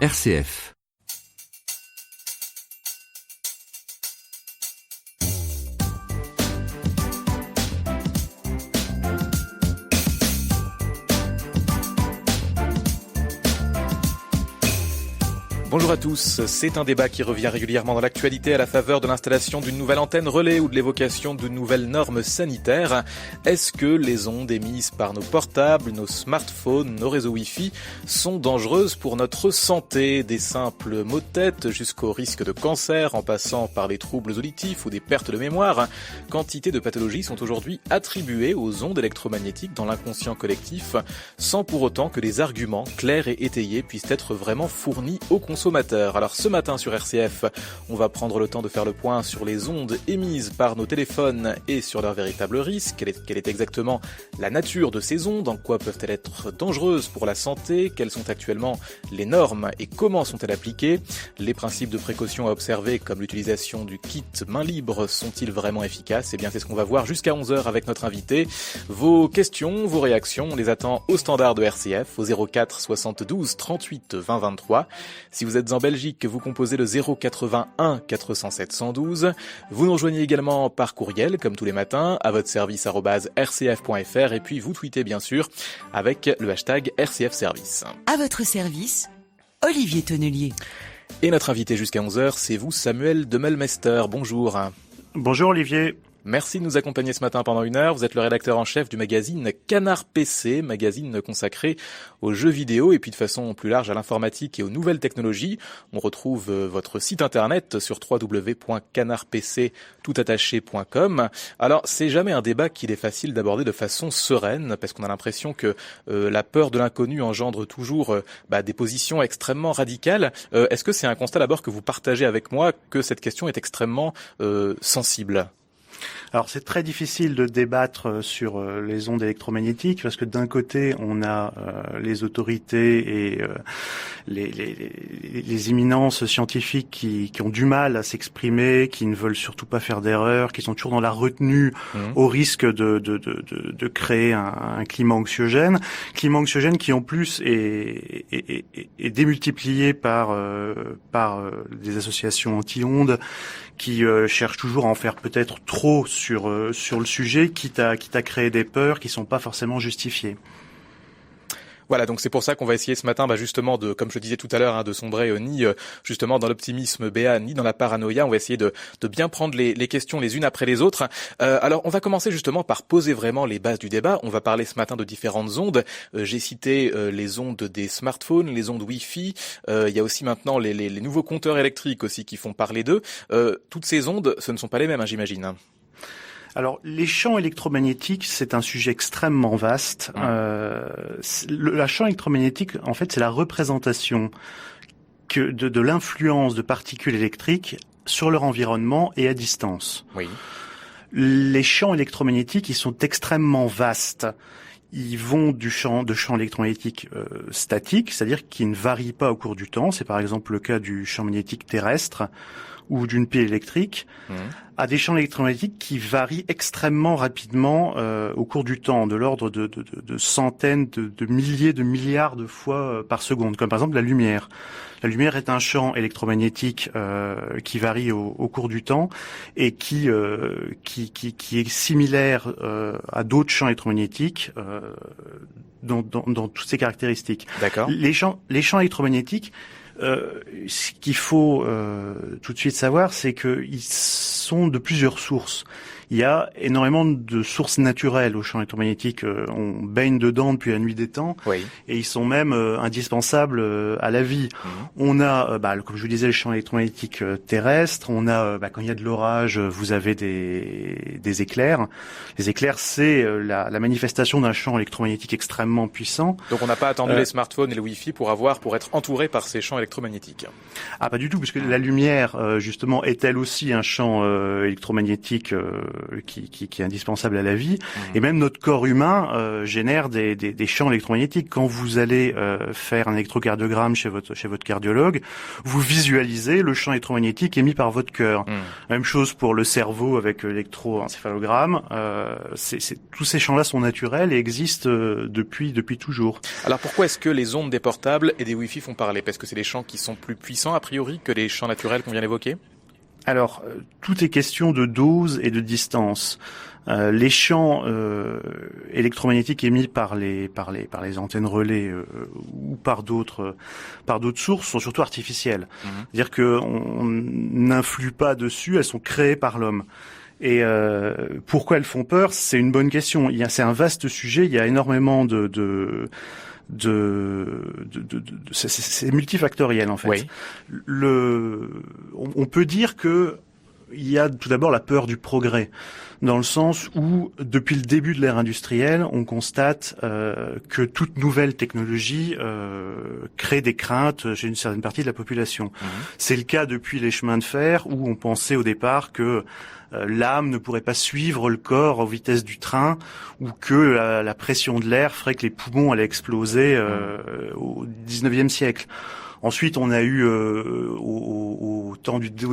RCF. Bonjour à tous, c'est un débat qui revient régulièrement dans l'actualité à la faveur de l'installation d'une nouvelle antenne relais ou de l'évocation de nouvelles normes sanitaires. Est-ce que les ondes émises par nos portables, nos smartphones, nos réseaux Wi-Fi sont dangereuses pour notre santé? Des simples maux de tête jusqu'au risque de cancer en passant par les troubles auditifs ou des pertes de mémoire. Quantité de pathologies sont aujourd'hui attribuées aux ondes électromagnétiques dans l'inconscient collectif sans pour autant que des arguments clairs et étayés puissent être vraiment fournis aux consommateurs. Alors ce matin sur RCF, on va prendre le temps de faire le point sur les ondes émises par nos téléphones et sur leurs véritables risques. Quelle est exactement la nature de ces ondes? En quoi peuvent-elles être dangereuses pour la santé? Quelles sont actuellement les normes et comment sont-elles appliquées? Les principes de précaution à observer comme l'utilisation du kit main libre sont-ils vraiment efficaces? Eh bien c'est ce qu'on va voir jusqu'à 11h avec notre invité. Vos questions, vos réactions, on les attend au standard de RCF au 04 72 38 20 23. Si vous êtes en Belgique, vous composez le 081 407 112. Vous nous rejoignez également par courriel, comme tous les matins, à votre service @rcf.fr et puis vous tweetez bien sûr avec le hashtag RCF Service. À votre service, Olivier Tonnelier. Et notre invité jusqu'à 11h, c'est vous, Samuel Demelmester. Bonjour. Bonjour Olivier. Merci de nous accompagner ce matin pendant 1 heure. Vous êtes le rédacteur en chef du magazine Canard PC, magazine consacré aux jeux vidéo et puis de façon plus large à l'informatique et aux nouvelles technologies. On retrouve votre site internet sur www.canardpc.com. Alors, c'est jamais un débat qu'il est facile d'aborder de façon sereine parce qu'on a l'impression que la peur de l'inconnu engendre toujours des positions extrêmement radicales. Est-ce que c'est un constat d'abord que vous partagez avec moi que cette question est extrêmement sensible ? Alors c'est très difficile de débattre sur les ondes électromagnétiques parce que d'un côté on a les autorités et les éminences scientifiques qui ont du mal à s'exprimer, qui ne veulent surtout pas faire d'erreurs, qui sont toujours dans la retenue au risque de créer un climat anxiogène qui en plus est démultiplié par des associations anti-ondes qui cherchent toujours à en faire peut-être trop sur le sujet, quitte à créer des peurs qui sont pas forcément justifiées. Voilà, donc c'est pour ça qu'on va essayer ce matin, justement, comme je disais tout à l'heure, de sombrer ni justement dans l'optimisme béat, ni dans la paranoïa. On va essayer de bien prendre les questions les unes après les autres. Alors, on va commencer justement par poser vraiment les bases du débat. On va parler ce matin de différentes ondes. J'ai cité les ondes des smartphones, les ondes Wi-Fi. Il y a aussi maintenant les nouveaux compteurs électriques aussi qui font parler d'eux. Toutes ces ondes, ce ne sont pas les mêmes, j'imagine. Alors, les champs électromagnétiques, c'est un sujet extrêmement vaste. Le champ électromagnétique, en fait, c'est la représentation de l'influence de particules électriques sur leur environnement et à distance. Oui. Les champs électromagnétiques, ils sont extrêmement vastes. Ils vont de champs électromagnétiques statiques, c'est-à-dire qui ne varient pas au cours du temps. C'est par exemple le cas du champ magnétique terrestre ou d'une pile électrique, à des champs électromagnétiques qui varient extrêmement rapidement au cours du temps, de l'ordre de centaines, de milliers, de milliards de fois par seconde, comme par exemple la lumière. La lumière est un champ électromagnétique qui varie au cours du temps et qui est similaire à d'autres champs électromagnétiques dans toutes ces caractéristiques. D'accord. Les champs électromagnétiques, ce qu'il faut tout de suite savoir, c'est qu'ils sont de plusieurs sources. Il y a énormément de sources naturelles au champ électromagnétique. On baigne dedans depuis la nuit des temps, oui. Et ils sont même indispensables à la vie. On a, comme je vous disais, le champ électromagnétique terrestre. On a, quand il y a de l'orage, vous avez des éclairs. Les éclairs, c'est la manifestation d'un champ électromagnétique extrêmement puissant. Donc on n'a pas attendu les smartphones et le Wi-Fi pour être entouré par ces champs électromagnétiques. Ah, pas du tout, puisque la lumière, justement, est elle aussi un champ électromagnétique qui est indispensable à la vie. Et même notre corps humain génère des champs électromagnétiques. Quand vous allez faire un électrocardiogramme chez votre cardiologue, vous visualisez le champ électromagnétique émis par votre cœur. Même chose pour le cerveau avec l'électroencéphalogramme. Tous ces champs-là sont naturels et existent depuis toujours. Alors pourquoi est-ce que les ondes des portables et des Wi-Fi font parler? Parce que c'est des champs qui sont plus puissants a priori que les champs naturels qu'on vient d'évoquer? Alors, tout est question de dose et de distance. Les champs électromagnétiques émis par les antennes relais ou par d'autres sources sont surtout artificielles. C'est-à-dire qu'on n'influe pas dessus, elles sont créées par l'homme. Et pourquoi elles font peur? C'est une bonne question. C'est un vaste sujet. Il y a énormément c'est multifactoriel en fait. Oui. On peut dire que il y a tout d'abord la peur du progrès, dans le sens où depuis le début de l'ère industrielle, on constate que toute nouvelle technologie crée des craintes chez une certaine partie de la population. C'est le cas depuis les chemins de fer, où on pensait au départ que l'âme ne pourrait pas suivre le corps aux vitesses du train, ou que la pression de l'air ferait que les poumons allaient exploser au 19e siècle. Ensuite, on a eu au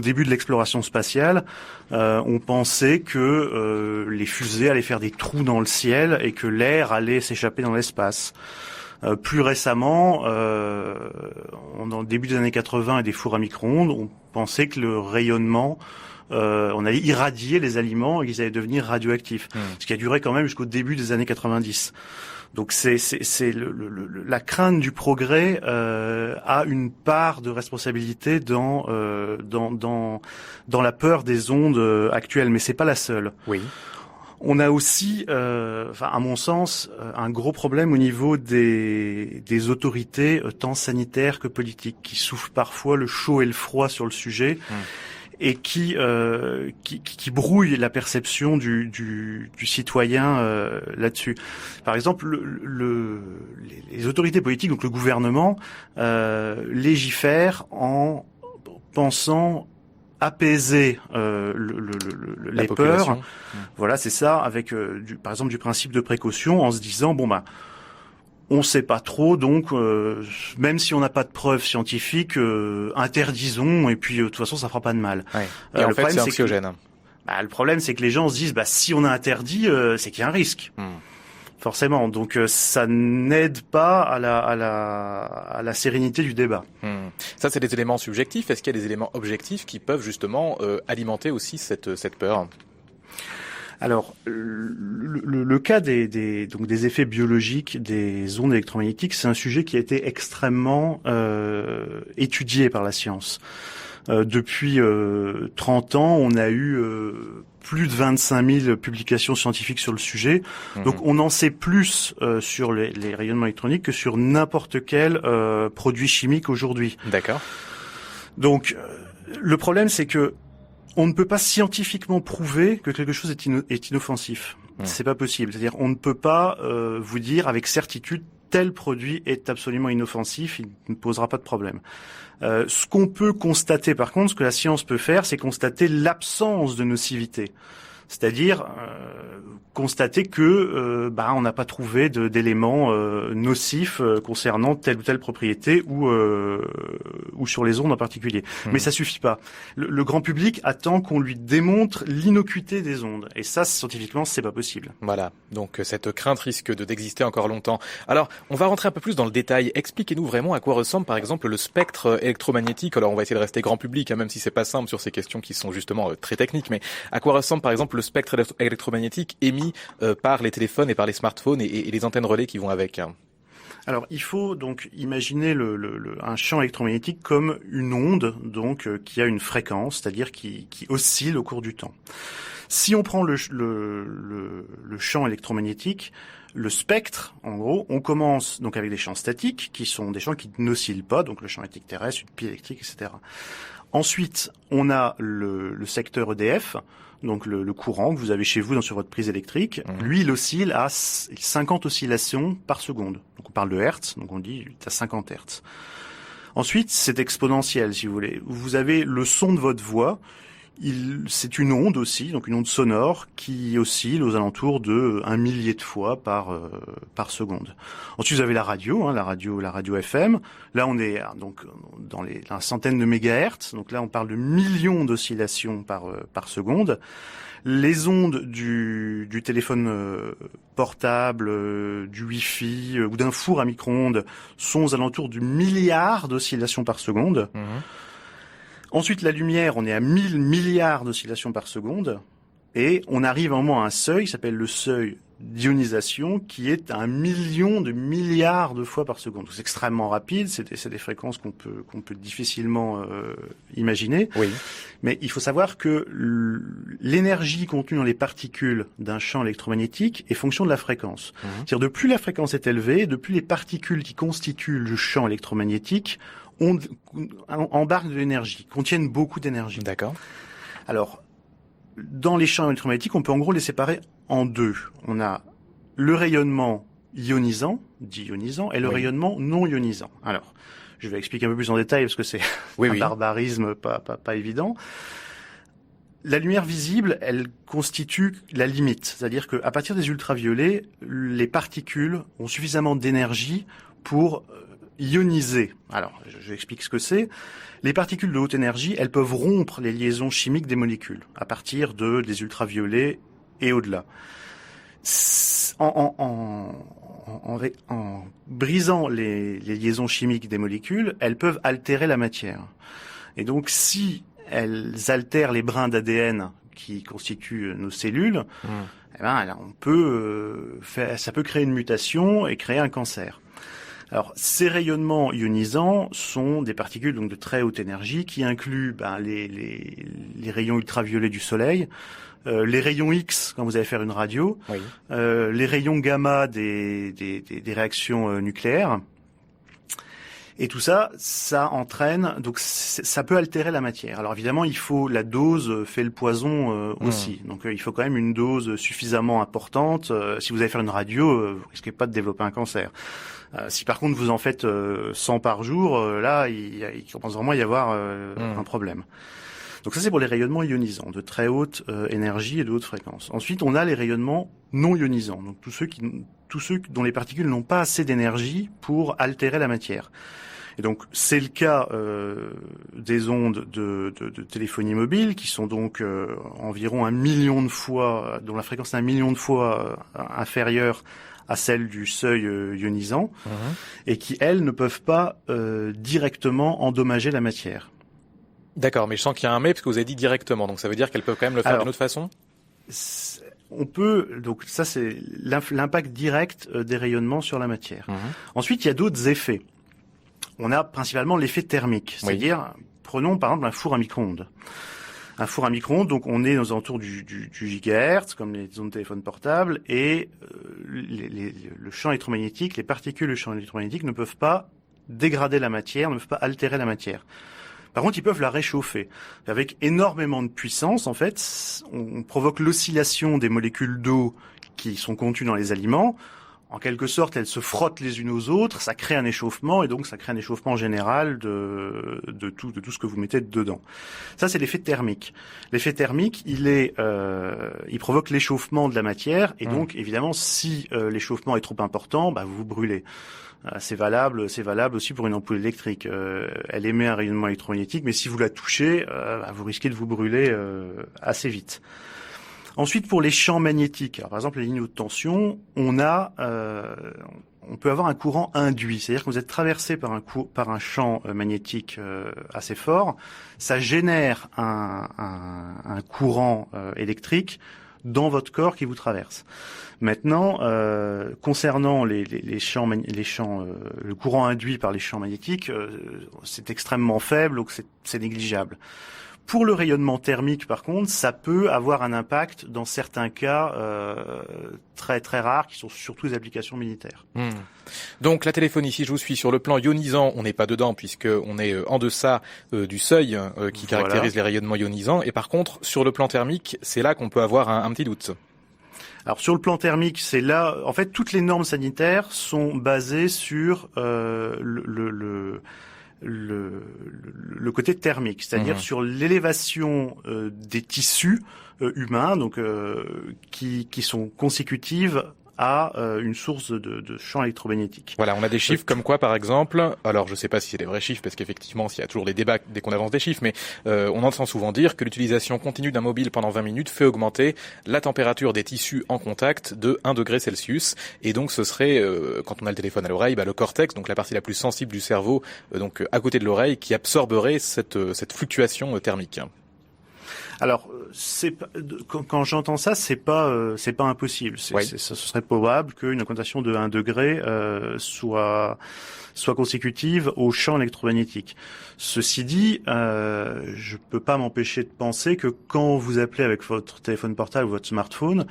début de l'exploration spatiale, on pensait que les fusées allaient faire des trous dans le ciel et que l'air allait s'échapper dans l'espace. Plus récemment, dans le début des années 80 et des fours à micro-ondes, on pensait que le rayonnement on allait irradier les aliments et qu'ils allaient devenir radioactifs. Ce qui a duré quand même jusqu'au début des années 90. Donc c'est la crainte du progrès a une part de responsabilité dans la peur des ondes actuelles, mais c'est pas la seule. Oui. On a aussi, à mon sens, un gros problème au niveau des autorités, tant sanitaires que politiques, qui soufflent parfois le chaud et le froid sur le sujet. Et qui brouille la perception du citoyen là-dessus. Par exemple, les autorités politiques, donc le gouvernement, légifèrent en pensant apaiser les peurs. Voilà, c'est ça, avec par exemple du principe de précaution, en se disant on sait pas trop, donc même si on n'a pas de preuves scientifiques, interdisons, et puis de toute façon ça fera pas de mal. Ouais. Et en fait, c'est anxiogène. Le problème, c'est que les gens se disent, si on a interdit, c'est qu'il y a un risque. Forcément. Donc ça n'aide pas à la sérénité du débat. Ça, c'est des éléments subjectifs. Est-ce qu'il y a des éléments objectifs qui peuvent justement alimenter aussi cette peur? Alors, le cas des effets biologiques des ondes électromagnétiques, c'est un sujet qui a été extrêmement étudié par la science. Depuis 30 ans, on a eu plus de 25 000 publications scientifiques sur le sujet. Donc, on en sait plus sur les rayonnements électroniques que sur n'importe quel produit chimique aujourd'hui. D'accord. Donc, le problème, c'est que on ne peut pas scientifiquement prouver que quelque chose est inoffensif. C'est pas possible. C'est-à-dire, on ne peut pas vous dire avec certitude tel produit est absolument inoffensif, il ne posera pas de problème. Ce qu'on peut constater, par contre, ce que la science peut faire, c'est constater l'absence de nocivité. C'est-à-dire constater que on n'a pas trouvé d'éléments nocifs concernant telle ou telle propriété ou sur les ondes en particulier. Mais ça suffit pas. Le grand public attend qu'on lui démontre l'innocuité des ondes, et ça scientifiquement c'est pas possible. Voilà, donc cette crainte risque d'exister encore longtemps. Alors on va rentrer un peu plus dans le détail. Expliquez-nous vraiment à quoi ressemble par exemple le spectre électromagnétique. Alors on va essayer de rester grand public, même si c'est pas simple sur ces questions qui sont justement très techniques, mais à quoi ressemble par exemple le spectre électromagnétique émis par les téléphones et par les smartphones et les antennes relais qui vont avec? Alors, il faut donc imaginer un champ électromagnétique comme une onde, donc qui a une fréquence, c'est-à-dire qui oscille au cours du temps. Si on prend le champ électromagnétique, le spectre, en gros, on commence donc avec des champs statiques, qui sont des champs qui n'oscillent pas, donc le champ électrique terrestre, une pile électrique, etc. Ensuite, on a le secteur EDF, donc le courant que vous avez chez vous sur votre prise électrique. Lui, il oscille à 50 oscillations par seconde. Donc on parle de hertz, donc on dit à 50 hertz. Ensuite, c'est exponentiel, si vous voulez. Vous avez le son de votre voix C'est une onde aussi, donc une onde sonore qui oscille aux alentours de 1 millier de fois par seconde. Ensuite, vous avez la radio FM. Là, on est donc dans la centaine de mégahertz. Donc là, on parle de millions d'oscillations par seconde. Les ondes du téléphone portable, du Wi-Fi ou d'un four à micro-ondes sont aux alentours du milliard d'oscillations par seconde. Mmh. Ensuite, la lumière, on est à 1000 milliards d'oscillations par seconde. Et on arrive à un moment à un seuil qui s'appelle le seuil d'ionisation, qui est à 1 million de milliards de fois par seconde. C'est extrêmement rapide, c'est des fréquences qu'on peut difficilement imaginer. Oui. Mais il faut savoir que l'énergie contenue dans les particules d'un champ électromagnétique est fonction de la fréquence. Mmh. C'est-à-dire, de plus la fréquence est élevée, de plus les particules qui constituent le champ électromagnétique embarquent de l'énergie, contiennent beaucoup d'énergie. D'accord. Alors, dans les champs électromagnétiques, on peut en gros les séparer en deux. On a le rayonnement ionisant, dit ionisant, et le rayonnement non ionisant. Alors, je vais expliquer un peu plus en détail parce que c'est un barbarisme pas évident. La lumière visible, elle constitue la limite. C'est-à-dire qu'à partir des ultraviolets, les particules ont suffisamment d'énergie pour ioniser. Alors, je explique ce que c'est. Les particules de haute énergie, elles peuvent rompre les liaisons chimiques des molécules à partir des ultraviolets et au-delà. En brisant les liaisons chimiques des molécules, elles peuvent altérer la matière. Et donc, si elles altèrent les brins d'ADN qui constituent nos cellules, eh ben, ça peut créer une mutation et créer un cancer. Alors, ces rayonnements ionisants sont des particules donc de très haute énergie qui incluent les rayons ultraviolets du soleil, les rayons X quand vous allez faire une radio, les rayons gamma des réactions nucléaires. Et tout ça, ça entraîne, donc ça peut altérer la matière. Alors évidemment, la dose fait le poison aussi. Donc il faut quand même une dose suffisamment importante. Si vous allez faire une radio, vous risquez pas de développer un cancer. Si par contre vous en faites 100 par jour, là il commence vraiment à y avoir un problème. Donc ça c'est pour les rayonnements ionisants, de très haute énergie et de haute fréquence. Ensuite on a les rayonnements non ionisants, donc tous ceux dont les particules n'ont pas assez d'énergie pour altérer la matière. Et donc c'est le cas des ondes de téléphonie mobile qui sont donc environ 1 million de fois, dont la fréquence est 1 million de fois inférieure à celle du seuil ionisant, et qui elles ne peuvent pas directement endommager la matière. D'accord, mais je sens qu'il y a un mais parce que vous avez dit directement, donc ça veut dire qu'elles peuvent quand même le faire d'une autre façon ? On peut, donc ça c'est l'impact direct des rayonnements sur la matière. Ensuite, il y a d'autres effets. On a principalement l'effet thermique, c'est-à-dire, prenons par exemple un four à micro-ondes. Un four à micro-ondes, donc on est aux alentours du gigahertz, comme les ondes de téléphone portable, et le champ électromagnétique, les particules du champ électromagnétique ne peuvent pas dégrader la matière, ne peuvent pas altérer la matière. Par contre, ils peuvent la réchauffer. Avec énormément de puissance, en fait, on provoque l'oscillation des molécules d'eau qui sont contenues dans les aliments. En quelque sorte, elles se frottent les unes aux autres, ça crée un échauffement, et donc ça crée un échauffement général de tout ce que vous mettez dedans. Ça, c'est l'effet thermique. L'effet thermique, il provoque l'échauffement de la matière, et donc, évidemment, si l'échauffement est trop important, vous vous brûlez. C'est valable aussi pour une ampoule électrique. Elle émet un rayonnement électromagnétique, mais si vous la touchez, vous risquez de vous brûler assez vite. Ensuite, pour les champs magnétiques, alors par exemple les lignes haute tension, on peut avoir un courant induit, c'est-à-dire que vous êtes traversé par un champ magnétique assez fort, ça génère un courant électrique dans votre corps qui vous traverse. Maintenant, concernant les champs, le courant induit par les champs magnétiques, c'est extrêmement faible, donc c'est négligeable. Pour le rayonnement thermique, par contre, ça peut avoir un impact dans certains cas très très rares, qui sont surtout des applications militaires. Donc la téléphonie, si je vous suis sur le plan ionisant, on n'est pas dedans puisqu'on est en deçà du seuil qui caractérise les rayonnements ionisants. Et par contre, sur le plan thermique, c'est là qu'on peut avoir un petit doute. Alors sur le plan thermique, c'est là, en fait, toutes les normes sanitaires sont basées sur le côté thermique, c'est-à-dire sur l'élévation des tissus humains, donc qui sont consécutives à une source de champ électromagnétique. Voilà, on a des chiffres comme quoi, par exemple, alors je ne sais pas si c'est des vrais chiffres, parce qu'effectivement, s'il y a toujours des débats dès qu'on avance des chiffres, mais on entend souvent dire que l'utilisation continue d'un mobile pendant 20 minutes fait augmenter la température des tissus en contact de 1 degré Celsius. Et donc ce serait, quand on a le téléphone à l'oreille, le cortex, donc la partie la plus sensible du cerveau, donc à côté de l'oreille, qui absorberait cette fluctuation thermique. Alors, quand j'entends ça, c'est pas impossible. Ce serait probable qu'une augmentation de 1 degré soit consécutive au champ électromagnétique. Ceci dit, je peux pas m'empêcher de penser que quand vous appelez avec votre téléphone portable ou votre smartphone,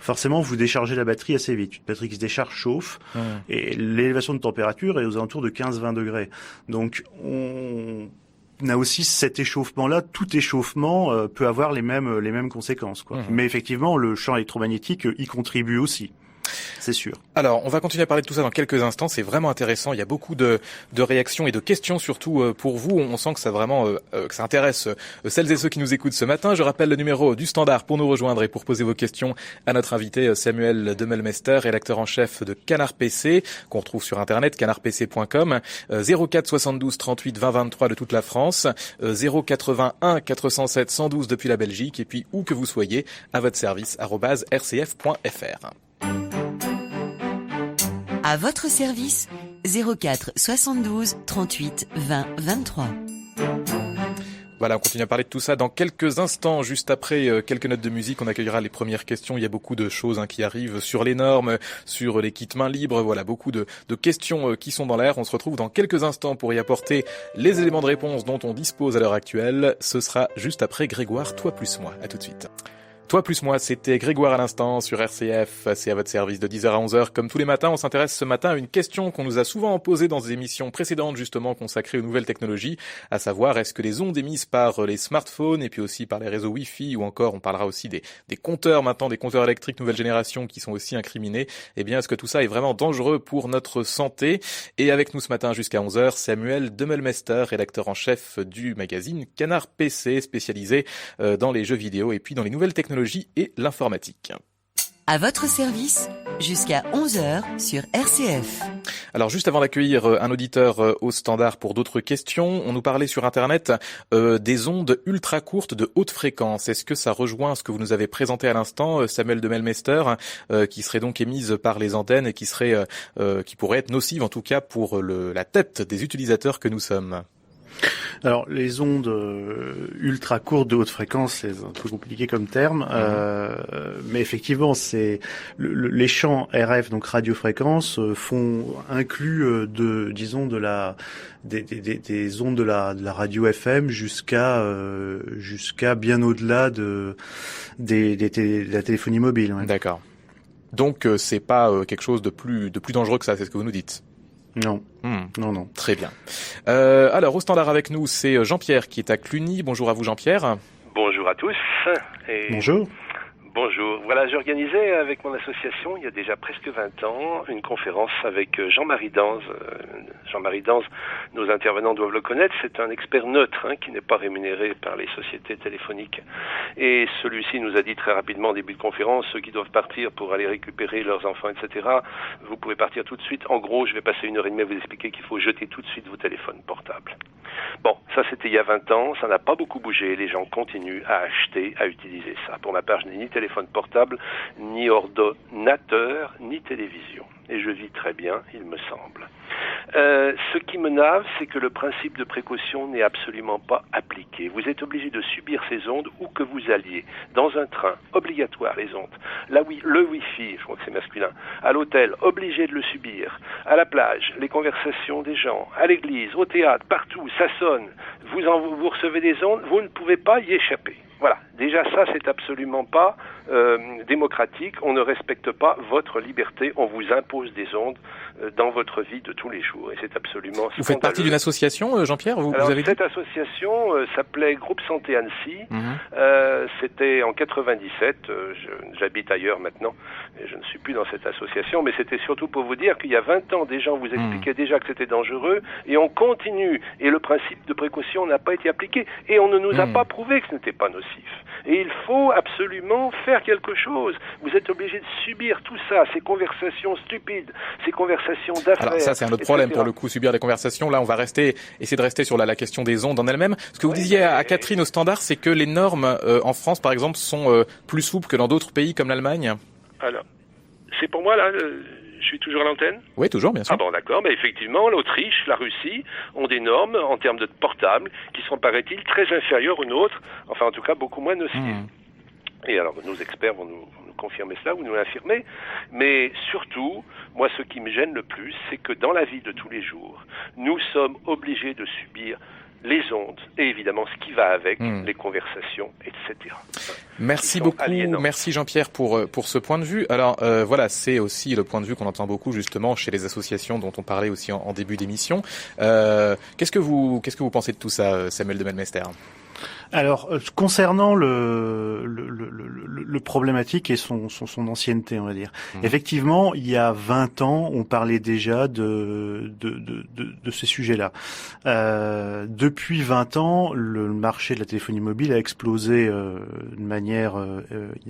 forcément, vous déchargez la batterie assez vite. Une batterie qui se décharge chauffe, et l'élévation de température est aux alentours de 15-20 degrés. Donc, on a aussi cet échauffement-là. Tout échauffement peut avoir les mêmes conséquences, quoi. Mais effectivement, le champ électromagnétique y contribue aussi. C'est sûr. Alors, on va continuer à parler de tout ça dans quelques instants. C'est vraiment intéressant. Il y a beaucoup de réactions et de questions, surtout pour vous. On sent que ça vraiment que ça intéresse celles et ceux qui nous écoutent ce matin. Je rappelle le numéro du standard pour nous rejoindre et pour poser vos questions à notre invité Samuel Demmelmester, rédacteur en chef de Canard PC, qu'on retrouve sur internet canardpc.com. 04 72 38 20 23 de toute la France, 081 407 112 depuis la Belgique, et puis où que vous soyez, à votre service @rcf.fr. À votre service, 04 72 38 20 23. Voilà, on continue à parler de tout ça dans quelques instants. Juste après quelques notes de musique, on accueillera les premières questions. Il y a beaucoup de choses qui arrivent sur les normes, sur les kits main libres. Voilà, beaucoup de questions qui sont dans l'air. On se retrouve dans quelques instants pour y apporter les éléments de réponse dont on dispose à l'heure actuelle. Ce sera juste après Grégoire, toi plus moi. À tout de suite. Toi plus moi, c'était Grégoire à l'instant sur RCF, c'est à votre service de 10h à 11h. Comme tous les matins, on s'intéresse ce matin à une question qu'on nous a souvent posée dans des émissions précédentes justement consacrées aux nouvelles technologies, à savoir est-ce que les ondes émises par les smartphones et puis aussi par les réseaux Wi-Fi ou encore on parlera aussi des compteurs maintenant, des compteurs électriques nouvelle génération qui sont aussi incriminés, eh bien est-ce que tout ça est vraiment dangereux pour notre santé? Et avec nous ce matin jusqu'à 11h, Samuel Demmelmester, rédacteur en chef du magazine Canard PC, spécialisé dans les jeux vidéo et puis dans les nouvelles technologies et l'informatique. À votre service, jusqu'à 11h sur RCF. Alors juste avant d'accueillir un auditeur au standard pour d'autres questions, on nous parlait sur Internet des ondes ultra courtes de haute fréquence. Est-ce que ça rejoint ce que vous nous avez présenté à l'instant, Samuel Demmelmester, qui seraient donc émises par les antennes et qui pourraient être nocives en tout cas pour la tête des utilisateurs que nous sommes? Alors, les ondes ultra courtes de haute fréquence, c'est un peu compliqué comme terme, mais effectivement, c'est les champs RF, donc radiofréquence, incluent des ondes de la radio FM jusqu'à bien au-delà de la téléphonie mobile. Ouais. D'accord. Donc c'est pas quelque chose de plus dangereux que ça, c'est ce que vous nous dites? Non. Non. Très bien. Alors, au standard avec nous, c'est Jean-Pierre qui est à Cluny. Bonjour à vous, Jean-Pierre. Bonjour à tous. Bonjour. Bonjour. Voilà, j'organisais avec mon association, il y a déjà presque 20 ans, une conférence avec Jean-Marie Danze. Jean-Marie Danze, nos intervenants doivent le connaître, c'est un expert neutre qui n'est pas rémunéré par les sociétés téléphoniques. Et celui-ci nous a dit très rapidement en début de conférence, ceux qui doivent partir pour aller récupérer leurs enfants, etc., vous pouvez partir tout de suite. En gros, je vais passer 1h30 à vous expliquer qu'il faut jeter tout de suite vos téléphones portables. Bon, ça c'était il y a 20 ans, ça n'a pas beaucoup bougé, les gens continuent à acheter, à utiliser ça. Pour ma part, je n'ai ni téléphone portable, ni ordinateur, ni télévision. Et je vis très bien, il me semble. Ce qui me nave, c'est que le principe de précaution n'est absolument pas appliqué. Vous êtes obligé de subir ces ondes où que vous alliez. Dans un train, obligatoire les ondes. Le Wi-Fi, je crois que c'est masculin. À l'hôtel, obligé de le subir. À la plage, les conversations des gens. À l'église, au théâtre, partout, ça sonne. Vous recevez des ondes, vous ne pouvez pas y échapper. Voilà, déjà ça c'est absolument pas démocratique, on ne respecte pas votre liberté, on vous impose des ondes dans votre vie de tous les jours. Et c'est absolument scandaleux. Vous faites partie d'une association, Jean-Pierre, vous avez dit ? Cette association s'appelait Groupe Santé Annecy. C'était en 97. J'habite ailleurs maintenant. Et je ne suis plus dans cette association. Mais c'était surtout pour vous dire qu'il y a 20 ans, des gens vous expliquaient déjà que c'était dangereux. Et on continue. Et le principe de précaution n'a pas été appliqué. Et on ne nous a pas prouvé que ce n'était pas nocif. Et il faut absolument faire quelque chose. Vous êtes obligé de subir tout ça, ces conversations stupides, ces conversations d'affaires. Alors ça, c'est un autre problème pour le coup, subir des conversations. Là, on va essayer de rester sur la question des ondes en elle-même. Ce que vous disiez à Catherine au standard, c'est que les normes en France, par exemple, sont plus souples que dans d'autres pays comme l'Allemagne. Alors, c'est pour moi, là... Je suis toujours à l'antenne ? Oui, toujours, bien sûr. Ah bon, d'accord. Mais effectivement, l'Autriche, la Russie ont des normes en termes de portables qui sont, paraît-il, très inférieures aux nôtres. Enfin, en tout cas, beaucoup moins nocives. Et alors, nos experts vont nous confirmer cela ou nous l'infirmer. Mais surtout, moi, ce qui me gêne le plus, c'est que dans la vie de tous les jours, nous sommes obligés de subir les ondes et évidemment ce qui va avec, les conversations, etc. Merci beaucoup, merci Jean-Pierre pour ce point de vue. Alors voilà, c'est aussi le point de vue qu'on entend beaucoup justement chez les associations dont on parlait aussi en début d'émission. Qu'est-ce que vous pensez de tout ça, Samuel de Melmester ? Alors, concernant le problématique et son ancienneté, on va dire. Effectivement, il y a 20 ans, on parlait déjà de ces sujets-là. Depuis 20 ans, le marché de la téléphonie mobile a explosé de manière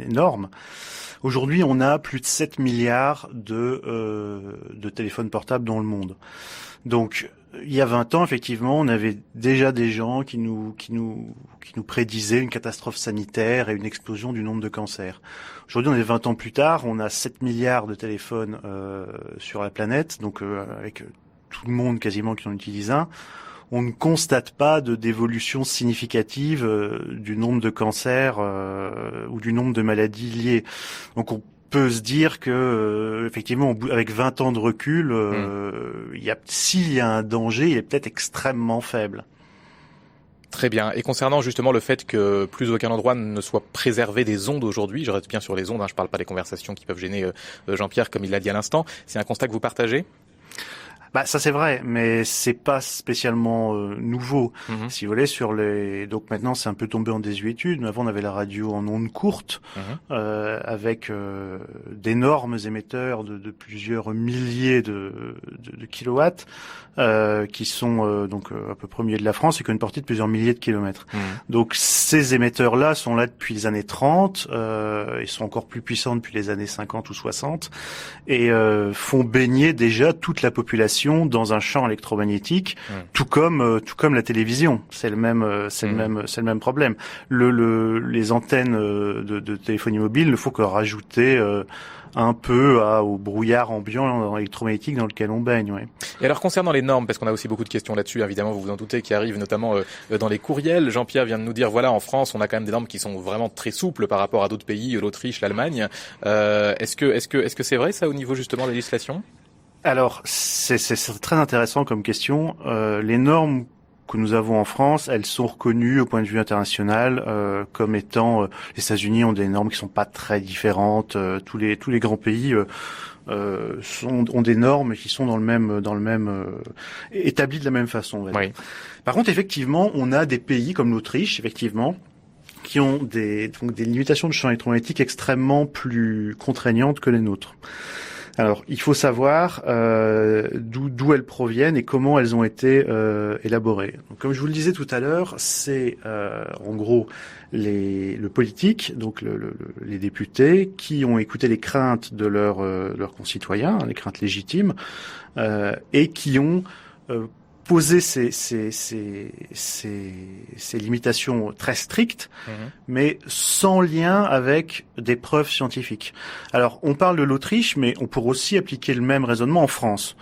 énorme. Aujourd'hui, on a plus de 7 milliards de téléphones portables dans le monde. Donc, il y a 20 ans, effectivement, on avait déjà des gens qui nous prédisaient une catastrophe sanitaire et une explosion du nombre de cancers. Aujourd'hui, on est 20 ans plus tard, on a 7 milliards de téléphones sur la planète, donc avec tout le monde quasiment qui en utilise un. On ne constate pas d'évolution significative du nombre de cancers ou du nombre de maladies liées. Donc on peut se dire que effectivement avec 20 ans de recul, s'il y a un danger, il est peut-être extrêmement faible. Très bien. Et concernant justement le fait que plus aucun endroit ne soit préservé des ondes aujourd'hui, je reste bien sur les ondes, je parle pas des conversations qui peuvent gêner Jean-Pierre comme il l'a dit à l'instant, c'est un constat que vous partagez ? Bah ça c'est vrai, mais c'est pas spécialement nouveau. Si vous voulez, donc maintenant c'est un peu tombé en désuétude. Mais avant on avait la radio en ondes courtes avec d'énormes émetteurs de plusieurs milliers de kilowatts qui sont donc à peu près au milieu de la France et qui ont une portée de plusieurs milliers de kilomètres. Donc ces émetteurs-là sont là depuis les années 30, ils sont encore plus puissants depuis les années 50 ou 60 et font baigner déjà toute la population dans un champ électromagnétique, tout comme la télévision. C'est le même problème. Les antennes de téléphonie mobile ne font que rajouter un peu au brouillard ambiant électromagnétique dans lequel on baigne. Ouais. Et alors concernant les normes, parce qu'on a aussi beaucoup de questions là-dessus, évidemment vous vous en doutez, qui arrivent notamment dans les courriels. Jean-Pierre vient de nous dire, voilà, en France, on a quand même des normes qui sont vraiment très souples par rapport à d'autres pays, l'Autriche, l'Allemagne. Est-ce que c'est vrai ça au niveau justement de la législation ? Alors, c'est très intéressant comme question. Les normes que nous avons en France, elles sont reconnues au point de vue international comme étant. Les États-Unis ont des normes qui sont pas très différentes. Tous les grands pays ont des normes qui sont dans le même établies de la même façon. On va dire. Oui. Par contre, effectivement, on a des pays comme l'Autriche, effectivement, qui ont des limitations de champ électromagnétique extrêmement plus contraignantes que les nôtres. Alors, il faut savoir d'où elles proviennent et comment elles ont été élaborées. Donc, comme je vous le disais tout à l'heure, c'est en gros le politique, donc les députés, qui ont écouté les craintes de leurs concitoyens, les craintes légitimes, et qui ont poser ces limitations très strictes, mais sans lien avec des preuves scientifiques. Alors, on parle de l'Autriche, mais on pourrait aussi appliquer le même raisonnement en France.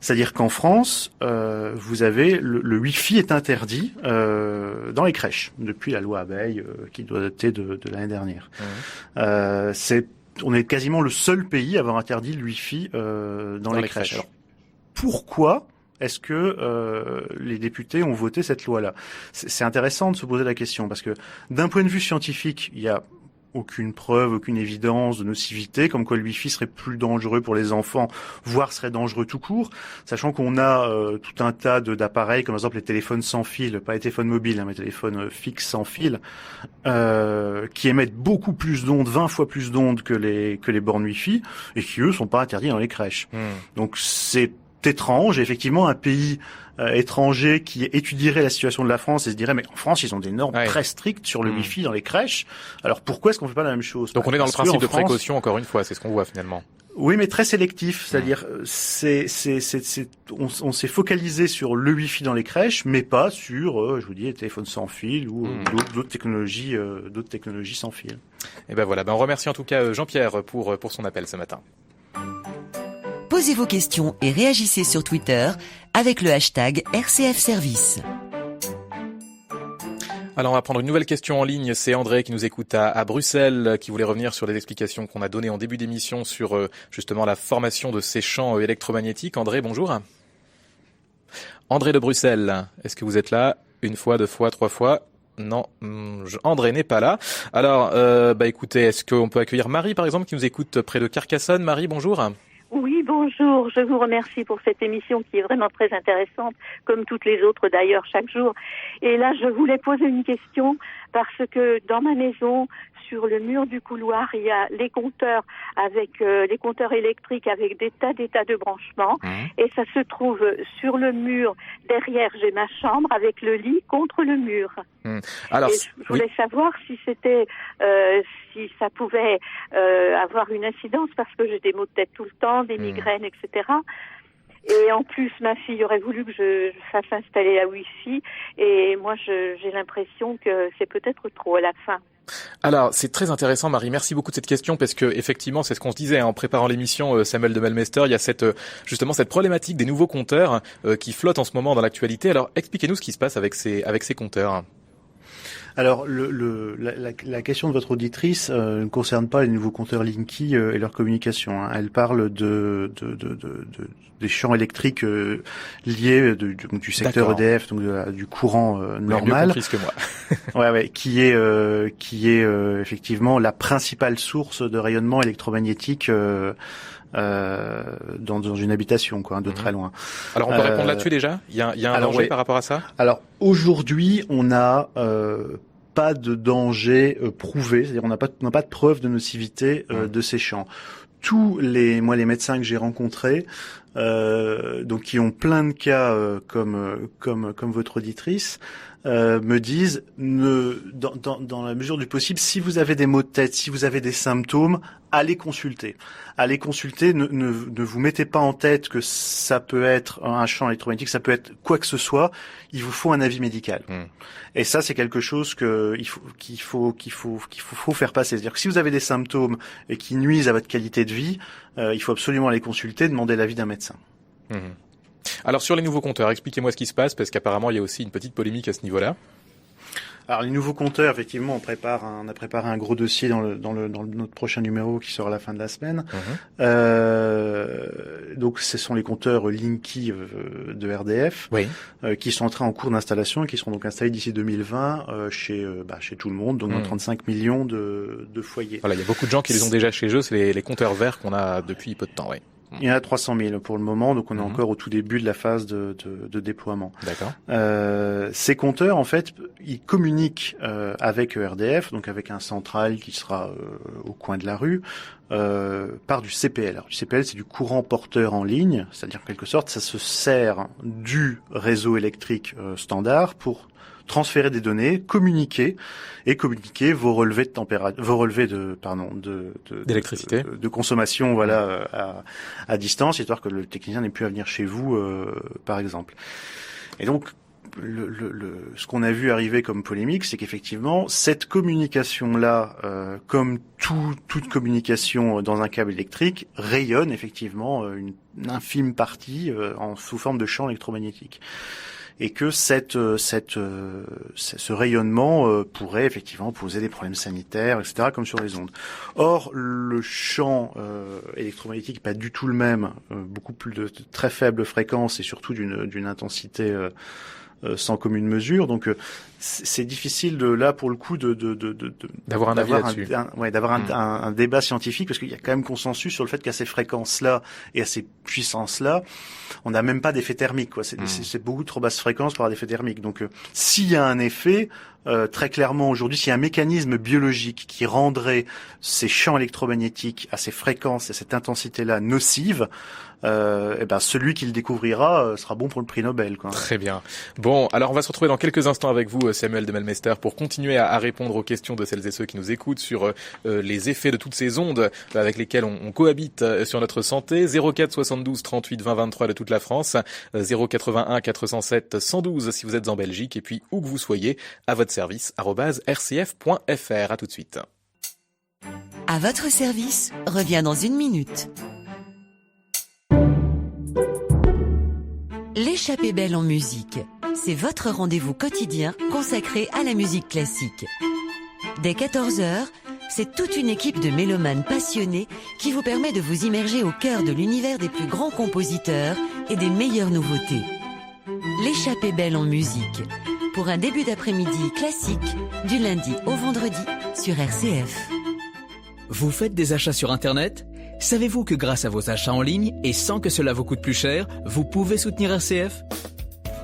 C'est-à-dire qu'en France, vous avez le Wi-Fi est interdit dans les crèches depuis la loi Abeille qui doit dater de l'année dernière. On est quasiment le seul pays à avoir interdit le Wi-Fi dans les crèches. Alors, pourquoi est-ce que les députés ont voté cette loi-là ? C'est intéressant de se poser la question parce que d'un point de vue scientifique, il y a aucune preuve, aucune évidence de nocivité, comme quoi le Wi-Fi serait plus dangereux pour les enfants, voire serait dangereux tout court, sachant qu'on a tout un tas d'appareils, comme par exemple les téléphones sans fil, pas les téléphones mobiles, mais les téléphones fixes sans fil, qui émettent beaucoup plus d'ondes, 20 fois plus d'ondes que les bornes Wi-Fi, et qui eux sont pas interdits dans les crèches. Donc c'est étrange, effectivement, un pays étranger qui étudierait la situation de la France et se dirait mais en France ils ont des normes très strictes sur le Wi-Fi dans les crèches, alors pourquoi est-ce qu'on fait pas la même chose? Donc on est dans le principe de précaution, encore une fois, c'est ce qu'on voit finalement. Oui, mais très sélectif, c'est-à-dire on s'est focalisé sur le Wi-Fi dans les crèches, mais pas sur, je vous dis, les téléphones sans fil ou d'autres technologies sans fil. Et ben voilà, on remercie en tout cas Jean-Pierre pour son appel ce matin. Posez vos questions et réagissez sur Twitter avec le hashtag RCF Service. Alors on va prendre une nouvelle question en ligne, c'est André qui nous écoute à Bruxelles, qui voulait revenir sur les explications qu'on a données en début d'émission sur justement la formation de ces champs électromagnétiques. André, bonjour. André de Bruxelles, est-ce que vous êtes là? Une fois, deux fois, trois fois? Non, André n'est pas là. Alors, écoutez, est-ce qu'on peut accueillir Marie par exemple qui nous écoute près de Carcassonne? Marie, bonjour. Oui, bonjour. Je vous remercie pour cette émission qui est vraiment très intéressante, comme toutes les autres d'ailleurs chaque jour. Et là, je voulais poser une question parce que dans ma maison, sur le mur du couloir, il y a les compteurs avec les compteurs électriques avec des tas de branchements. Et ça se trouve sur le mur. Derrière, j'ai ma chambre avec le lit contre le mur. Alors, et je voulais savoir si c'était, si ça pouvait avoir une incidence parce que j'ai des maux de tête tout le temps, des migraines, etc. Et en plus, ma fille aurait voulu que je fasse installer la Wi-Fi. Et moi, j'ai l'impression que c'est peut-être trop à la fin. Alors, c'est très intéressant, Marie. Merci beaucoup de cette question parce que effectivement, c'est ce qu'on se disait en préparant l'émission, Samuel de Melmester. Il y a justement cette problématique des nouveaux compteurs qui flottent en ce moment dans l'actualité. Alors, expliquez-nous ce qui se passe avec ces compteurs. Alors, la question de votre auditrice ne concerne pas les nouveaux compteurs Linky et leur communication. Elle parle des champs électriques liés du secteur EDF, donc du courant normal. Mieux compris que moi. ouais, qui est effectivement la principale source de rayonnement électromagnétique dans une habitation, de très loin. Alors, on peut répondre là-dessus déjà? Il y a un danger par rapport à ça? Alors, aujourd'hui, on n'a pas de danger prouvé, c'est-à-dire on n'a pas de preuve de nocivité de ces champs. Tous les médecins que j'ai rencontrés, donc qui ont plein de cas comme votre auditrice, me disent dans la mesure du possible, si vous avez des maux de tête, si vous avez des symptômes, allez consulter. Ne vous mettez pas en tête que ça peut être un champ électromagnétique, ça peut être quoi que ce soit. Il vous faut un avis médical. Et ça, c'est quelque chose qu'il faut faire passer. C'est-à-dire que si vous avez des symptômes et qui nuisent à votre qualité de vie, il faut absolument aller consulter, demander l'avis d'un médecin. Alors sur les nouveaux compteurs, expliquez-moi ce qui se passe parce qu'apparemment il y a aussi une petite polémique à ce niveau-là. Alors les nouveaux compteurs, effectivement, on a préparé un gros dossier dans notre prochain numéro qui sera à la fin de la semaine. Donc ce sont les compteurs Linky de RDF qui sont entrés en cours d'installation et qui seront donc installés d'ici 2020 chez tout le monde, donc dans 35 millions de foyers. Voilà, il y a beaucoup de gens qui les ont déjà chez eux, c'est les compteurs verts qu'on a depuis peu de temps, Il y en a 300 000 pour le moment, donc on est encore au tout début de la phase de déploiement. D'accord. Ces compteurs, en fait, ils communiquent avec RDF, donc avec un central qui sera au coin de la rue, par du CPL. Alors, du CPL, c'est du courant porteur en ligne, c'est-à-dire en quelque sorte, ça se sert du réseau électrique standard pour transférer des données, communiquer vos relevés de température, d'électricité, de consommation, à distance, histoire que le technicien n'ait plus à venir chez vous, par exemple. Et donc, ce qu'on a vu arriver comme polémique, c'est qu'effectivement, cette communication-là, comme toute communication dans un câble électrique, rayonne effectivement une infime partie sous forme de champ électromagnétique. Et que ce rayonnement pourrait effectivement poser des problèmes sanitaires, etc., comme sur les ondes. Or, le champ électromagnétique n'est pas du tout le même, beaucoup plus de très faibles fréquences et surtout d'une intensité sans commune mesure. Donc c'est difficile pour le coup d'avoir un avis là-dessus. D'avoir un débat scientifique, parce qu'il y a quand même consensus sur le fait qu'à ces fréquences-là et à ces puissances-là, on n'a même pas d'effet thermique, quoi. C'est beaucoup trop basse fréquence pour avoir d'effet thermique. Donc s'il y a un effet, très clairement aujourd'hui, s'il y a un mécanisme biologique qui rendrait ces champs électromagnétiques à ces fréquences et cette intensité-là nocive, celui qui le découvrira sera bon pour le prix Nobel, quoi. Très bien. Bon, alors on va se retrouver dans quelques instants avec vous, Samuel de Melmester, pour continuer à répondre aux questions de celles et ceux qui nous écoutent sur les effets de toutes ces ondes avec lesquelles on cohabite sur notre santé. 04 72 38 20 23 de toute la France, 081 407 112 si vous êtes en Belgique, et puis où que vous soyez, à votre service @rcf.fr. À tout de suite. À votre service revient dans 1 minute. L'échappée belle en musique, c'est votre rendez-vous quotidien consacré à la musique classique. Dès 14h, c'est toute une équipe de mélomanes passionnés qui vous permet de vous immerger au cœur de l'univers des plus grands compositeurs et des meilleures nouveautés. L'échappée belle en musique, pour un début d'après-midi classique, du lundi au vendredi sur RCF. Vous faites des achats sur Internet ? Savez-vous que grâce à vos achats en ligne, et sans que cela vous coûte plus cher, vous pouvez soutenir RCF ?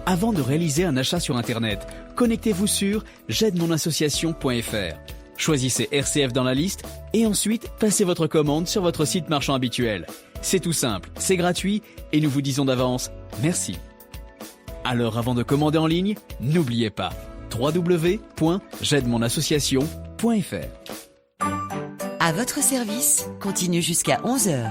Avant de réaliser un achat sur Internet, connectez-vous sur j'aidemonassociation.fr. Choisissez RCF dans la liste et ensuite passez votre commande sur votre site marchand habituel. C'est tout simple, c'est gratuit et nous vous disons d'avance merci. Alors avant de commander en ligne, n'oubliez pas www.j'aidemonassociation.fr. À votre service, continue jusqu'à 11h.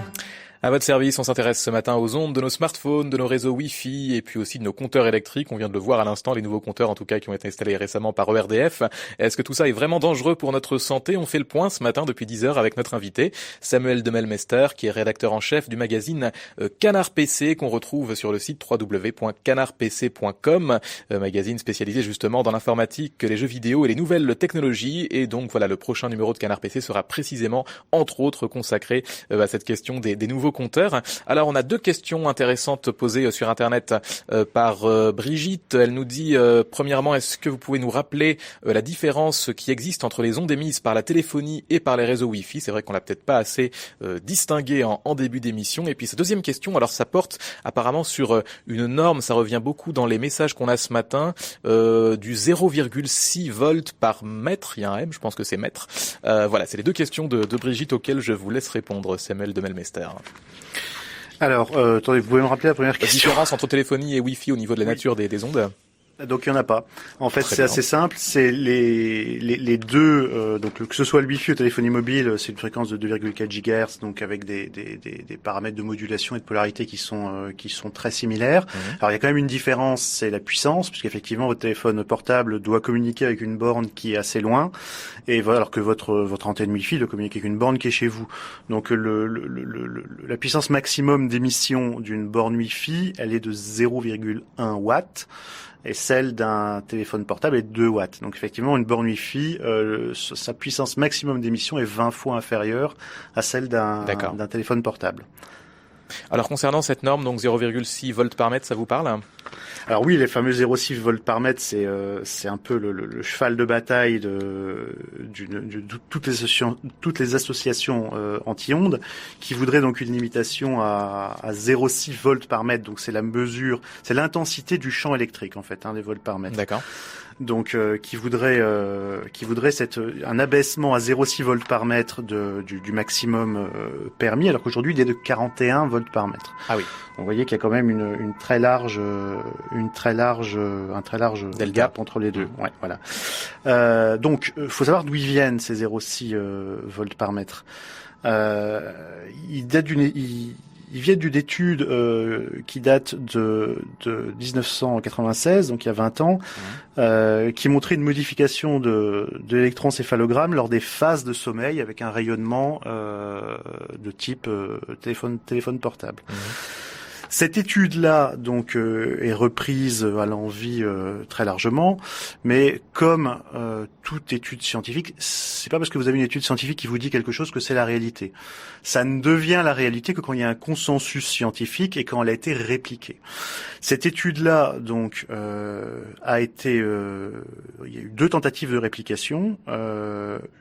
À votre service, on s'intéresse ce matin aux ondes de nos smartphones, de nos réseaux Wi-Fi et puis aussi de nos compteurs électriques. On vient de le voir à l'instant, les nouveaux compteurs en tout cas qui ont été installés récemment par ERDF. Est-ce que tout ça est vraiment dangereux pour notre santé ? On fait le point ce matin depuis 10h avec notre invité, Samuel de Melmester, qui est rédacteur en chef du magazine Canard PC qu'on retrouve sur le site www.canardpc.com, magazine spécialisé justement dans l'informatique, les jeux vidéo et les nouvelles technologies. Et donc voilà, le prochain numéro de Canard PC sera précisément, entre autres, consacré à cette question des nouveaux compteurs. Alors on a 2 questions intéressantes posées sur Internet par Brigitte. Elle nous dit premièrement, est-ce que vous pouvez nous rappeler la différence qui existe entre les ondes émises par la téléphonie et par les réseaux Wi-Fi ? C'est vrai qu'on l'a peut-être pas assez distingué en début d'émission. Et puis cette deuxième question, alors ça porte apparemment sur une norme, ça revient beaucoup dans les messages qu'on a ce matin, du 0,6 volts par mètre. Il y a un M, je pense que c'est mètre. Voilà, c'est les 2 questions de Brigitte auxquelles je vous laisse répondre, Samuel de Melmester. Alors, attendez, vous pouvez me rappeler la première question ? La différence entre téléphonie et Wi-Fi au niveau de la nature des ondes ? Donc il y en a pas. En fait, c'est assez simple. C'est les deux. Donc que ce soit le Wi-Fi ou la téléphonie mobile, c'est une fréquence de 2,4 GHz, donc avec des paramètres de modulation et de polarité qui sont très similaires. Alors il y a quand même une différence, c'est la puissance, puisqu'effectivement votre téléphone portable doit communiquer avec une borne qui est assez loin, et voilà, alors que votre antenne Wi-Fi doit communiquer avec une borne qui est chez vous. Donc la puissance maximum d'émission d'une borne Wi-Fi, elle est de 0,1 watts. Et celle d'un téléphone portable est 2 watts. Donc effectivement, une borne Wi-Fi, sa puissance maximum d'émission est 20 fois inférieure à celle d'un téléphone portable. Alors concernant cette norme, donc 0,6 volts par mètre, ça vous parle ? Alors oui, les fameux 0,6 volts par mètre, c'est un peu le cheval de bataille de toutes les associations anti-ondes qui voudraient donc une limitation à 0,6 volts par mètre. Donc c'est la mesure, c'est l'intensité du champ électrique en fait, des volts par mètre. D'accord. Donc qui voudrait un abaissement à 0,6 volts par mètre du maximum permis, alors qu'aujourd'hui il est de 41 volts par mètre. Ah oui. Donc, vous voyez qu'il y a quand même un très large gap entre les deux. Ouais, voilà. Donc faut savoir d'où ils viennent ces 0,6 volts par mètre. Ils viennent d'une étude qui date de 1996, donc il y a 20 ans, qui montrait une modification de l'électroencéphalogramme lors des phases de sommeil avec un rayonnement de type téléphone portable. Cette étude-là, donc, est reprise à l'envi très largement, mais comme toute étude scientifique, c'est pas parce que vous avez une étude scientifique qui vous dit quelque chose que c'est la réalité. Ça ne devient la réalité que quand il y a un consensus scientifique et quand elle a été répliquée. Cette étude-là, donc, a été, il y a eu 2 tentatives de réplication,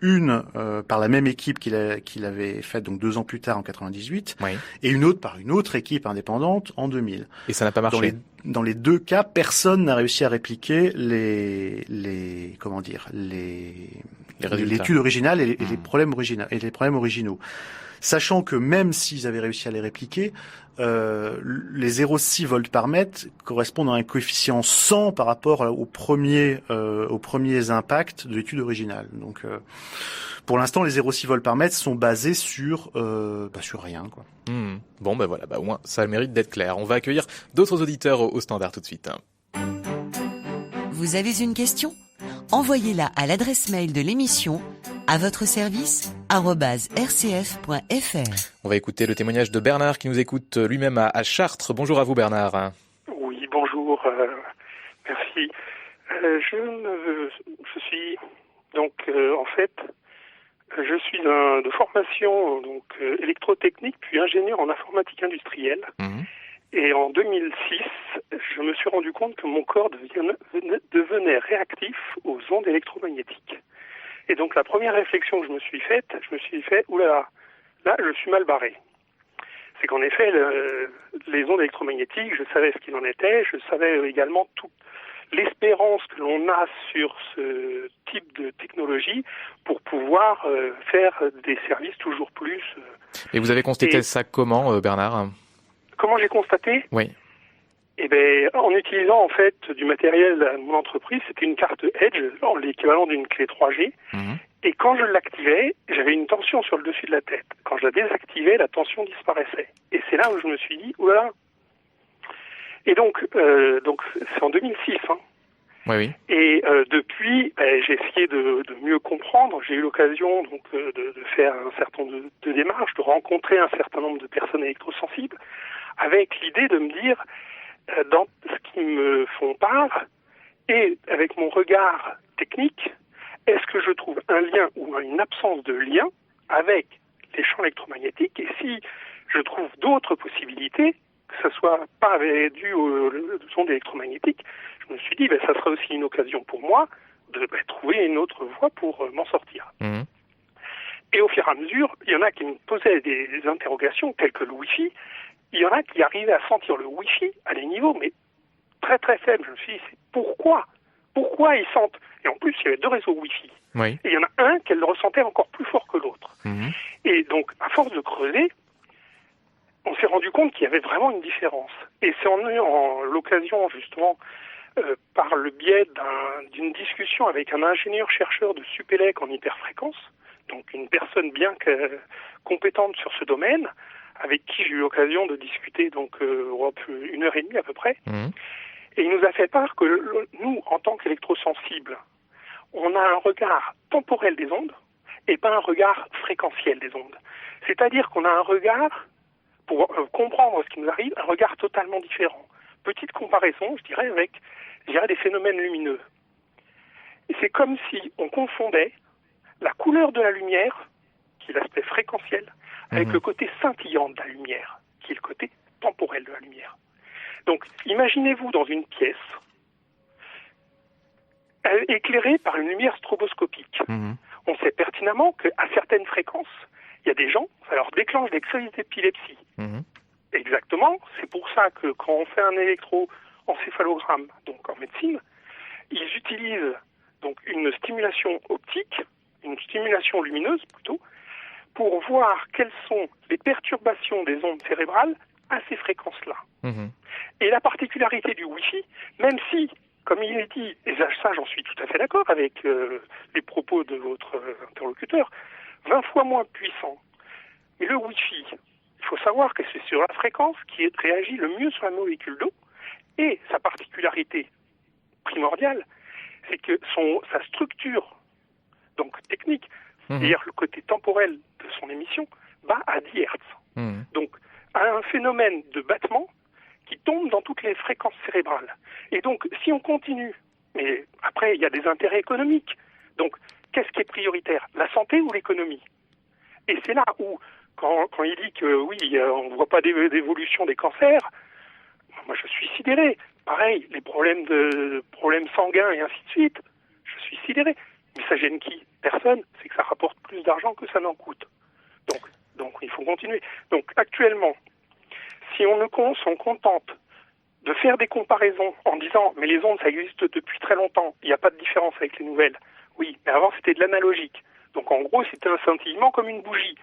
une par la même équipe qui l'avait faite donc 2 ans plus tard en 98, Oui. et une autre par une autre équipe indépendante en 2000. Et ça n'a pas marché. Dans les 2 cas, personne n'a réussi à répliquer les l'étude originale et les problèmes originaux. Sachant que même s'ils avaient réussi à les répliquer, les 0,6 volts par mètre correspondent à un coefficient 100 par rapport aux premiers impacts de l'étude originale. Donc, pour l'instant, les 0,6 volts par mètre sont basés sur rien, quoi. Bon, ben voilà, au moins, ça a le mérite d'être clair. On va accueillir d'autres auditeurs au standard tout de suite. Vous avez une question ? Envoyez-la à l'adresse mail de l'émission à votre service @rcf.fr. On va écouter le témoignage de Bernard qui nous écoute lui-même à Chartres. Bonjour à vous Bernard. Oui, bonjour. Merci. Je suis donc en fait je suis de formation donc électrotechnique puis ingénieur en informatique industrielle. Et en 2006, je me suis rendu compte que mon corps devenait réactif aux ondes électromagnétiques. Et donc la première réflexion que je me suis fait, oulala, là je suis mal barré. C'est qu'en effet, les ondes électromagnétiques, je savais ce qu'il en était, je savais également toute l'espérance que l'on a sur ce type de technologie pour pouvoir faire des services toujours plus... Et vous avez constaté ça comment, Bernard ? Comment j'ai constaté ? Oui. Eh bien, en utilisant en fait du matériel de mon entreprise, c'était une carte Edge, l'équivalent d'une clé 3G. Et quand je l'activais, j'avais une tension sur le dessus de la tête. Quand je la désactivais, la tension disparaissait. Et c'est là où je me suis dit, oulala. Et donc c'est en 2006. Oui. Et depuis, j'ai essayé de mieux comprendre. J'ai eu l'occasion donc de faire un certain nombre de démarches, de rencontrer un certain nombre de personnes électrosensibles, avec l'idée de me dire, dans ce qui me font part, et avec mon regard technique, est-ce que je trouve un lien ou une absence de lien avec les champs électromagnétiques, et si je trouve d'autres possibilités, que ce soit pas dû aux ondes électromagnétiques, je me suis dit, ça serait aussi une occasion pour moi de trouver une autre voie pour m'en sortir. Et au fur et à mesure, il y en a qui me posaient des interrogations, telles que le Wi-Fi. Il y en a qui arrivaient à sentir le Wi-Fi à des niveaux, mais très très faibles. Je me suis dit, pourquoi ils sentent? Et en plus, il y avait 2 réseaux Wi-Fi. Oui. Et il y en a un qu'elle ressentait encore plus fort que l'autre. Et donc, à force de creuser, on s'est rendu compte qu'il y avait vraiment une différence. Et c'est en l'occasion, justement, par le biais d'une discussion avec un ingénieur-chercheur de Supélec en hyperfréquence, donc une personne bien compétente sur ce domaine, avec qui j'ai eu l'occasion de discuter donc 1h30 à peu près. Et il nous a fait part que nous, en tant qu'électrosensibles, on a un regard temporel des ondes et pas un regard fréquentiel des ondes. C'est-à-dire qu'on a un regard, pour comprendre ce qui nous arrive, un regard totalement différent. Petite comparaison, je dirais, avec des phénomènes lumineux. Et c'est comme si on confondait la couleur de la lumière, qui est l'aspect fréquentiel, avec le côté scintillant de la lumière, qui est le côté temporel de la lumière. Donc, imaginez-vous dans une pièce éclairée par une lumière stroboscopique. On sait pertinemment qu'à certaines fréquences, il y a des gens, ça leur déclenche des crises d'épilepsie. Exactement, c'est pour ça que quand on fait un électroencéphalogramme, donc en médecine, ils utilisent donc une stimulation optique, une stimulation lumineuse plutôt, pour voir quelles sont les perturbations des ondes cérébrales à ces fréquences-là. Et la particularité du Wi-Fi, même si, comme il est dit, et ça j'en suis tout à fait d'accord avec les propos de votre interlocuteur, 20 fois moins puissant. Mais le Wi-Fi, il faut savoir que c'est sur la fréquence qui réagit le mieux sur la molécule d'eau, et sa particularité primordiale, c'est que sa structure donc technique, c'est-à-dire le côté temporel de son émission, bat à 10 Hz. Donc, à un phénomène de battement qui tombent dans toutes les fréquences cérébrales. Et donc, si on continue, mais après, il y a des intérêts économiques. Donc, qu'est-ce qui est prioritaire, la santé ou l'économie? Et c'est là où, quand il dit que oui, on ne voit pas d'évolution des cancers, moi je suis sidéré. Pareil, les problèmes sanguins et ainsi de suite, je suis sidéré. Mais ça gêne qui? Personne. C'est que ça rapporte plus d'argent que ça n'en coûte. Donc il faut continuer. Donc actuellement, si on s'en contente de faire des comparaisons en disant mais les ondes ça existe depuis très longtemps, il n'y a pas de différence avec les nouvelles. Oui, mais avant c'était de l'analogique. Donc en gros c'était un scintillement comme une bougie.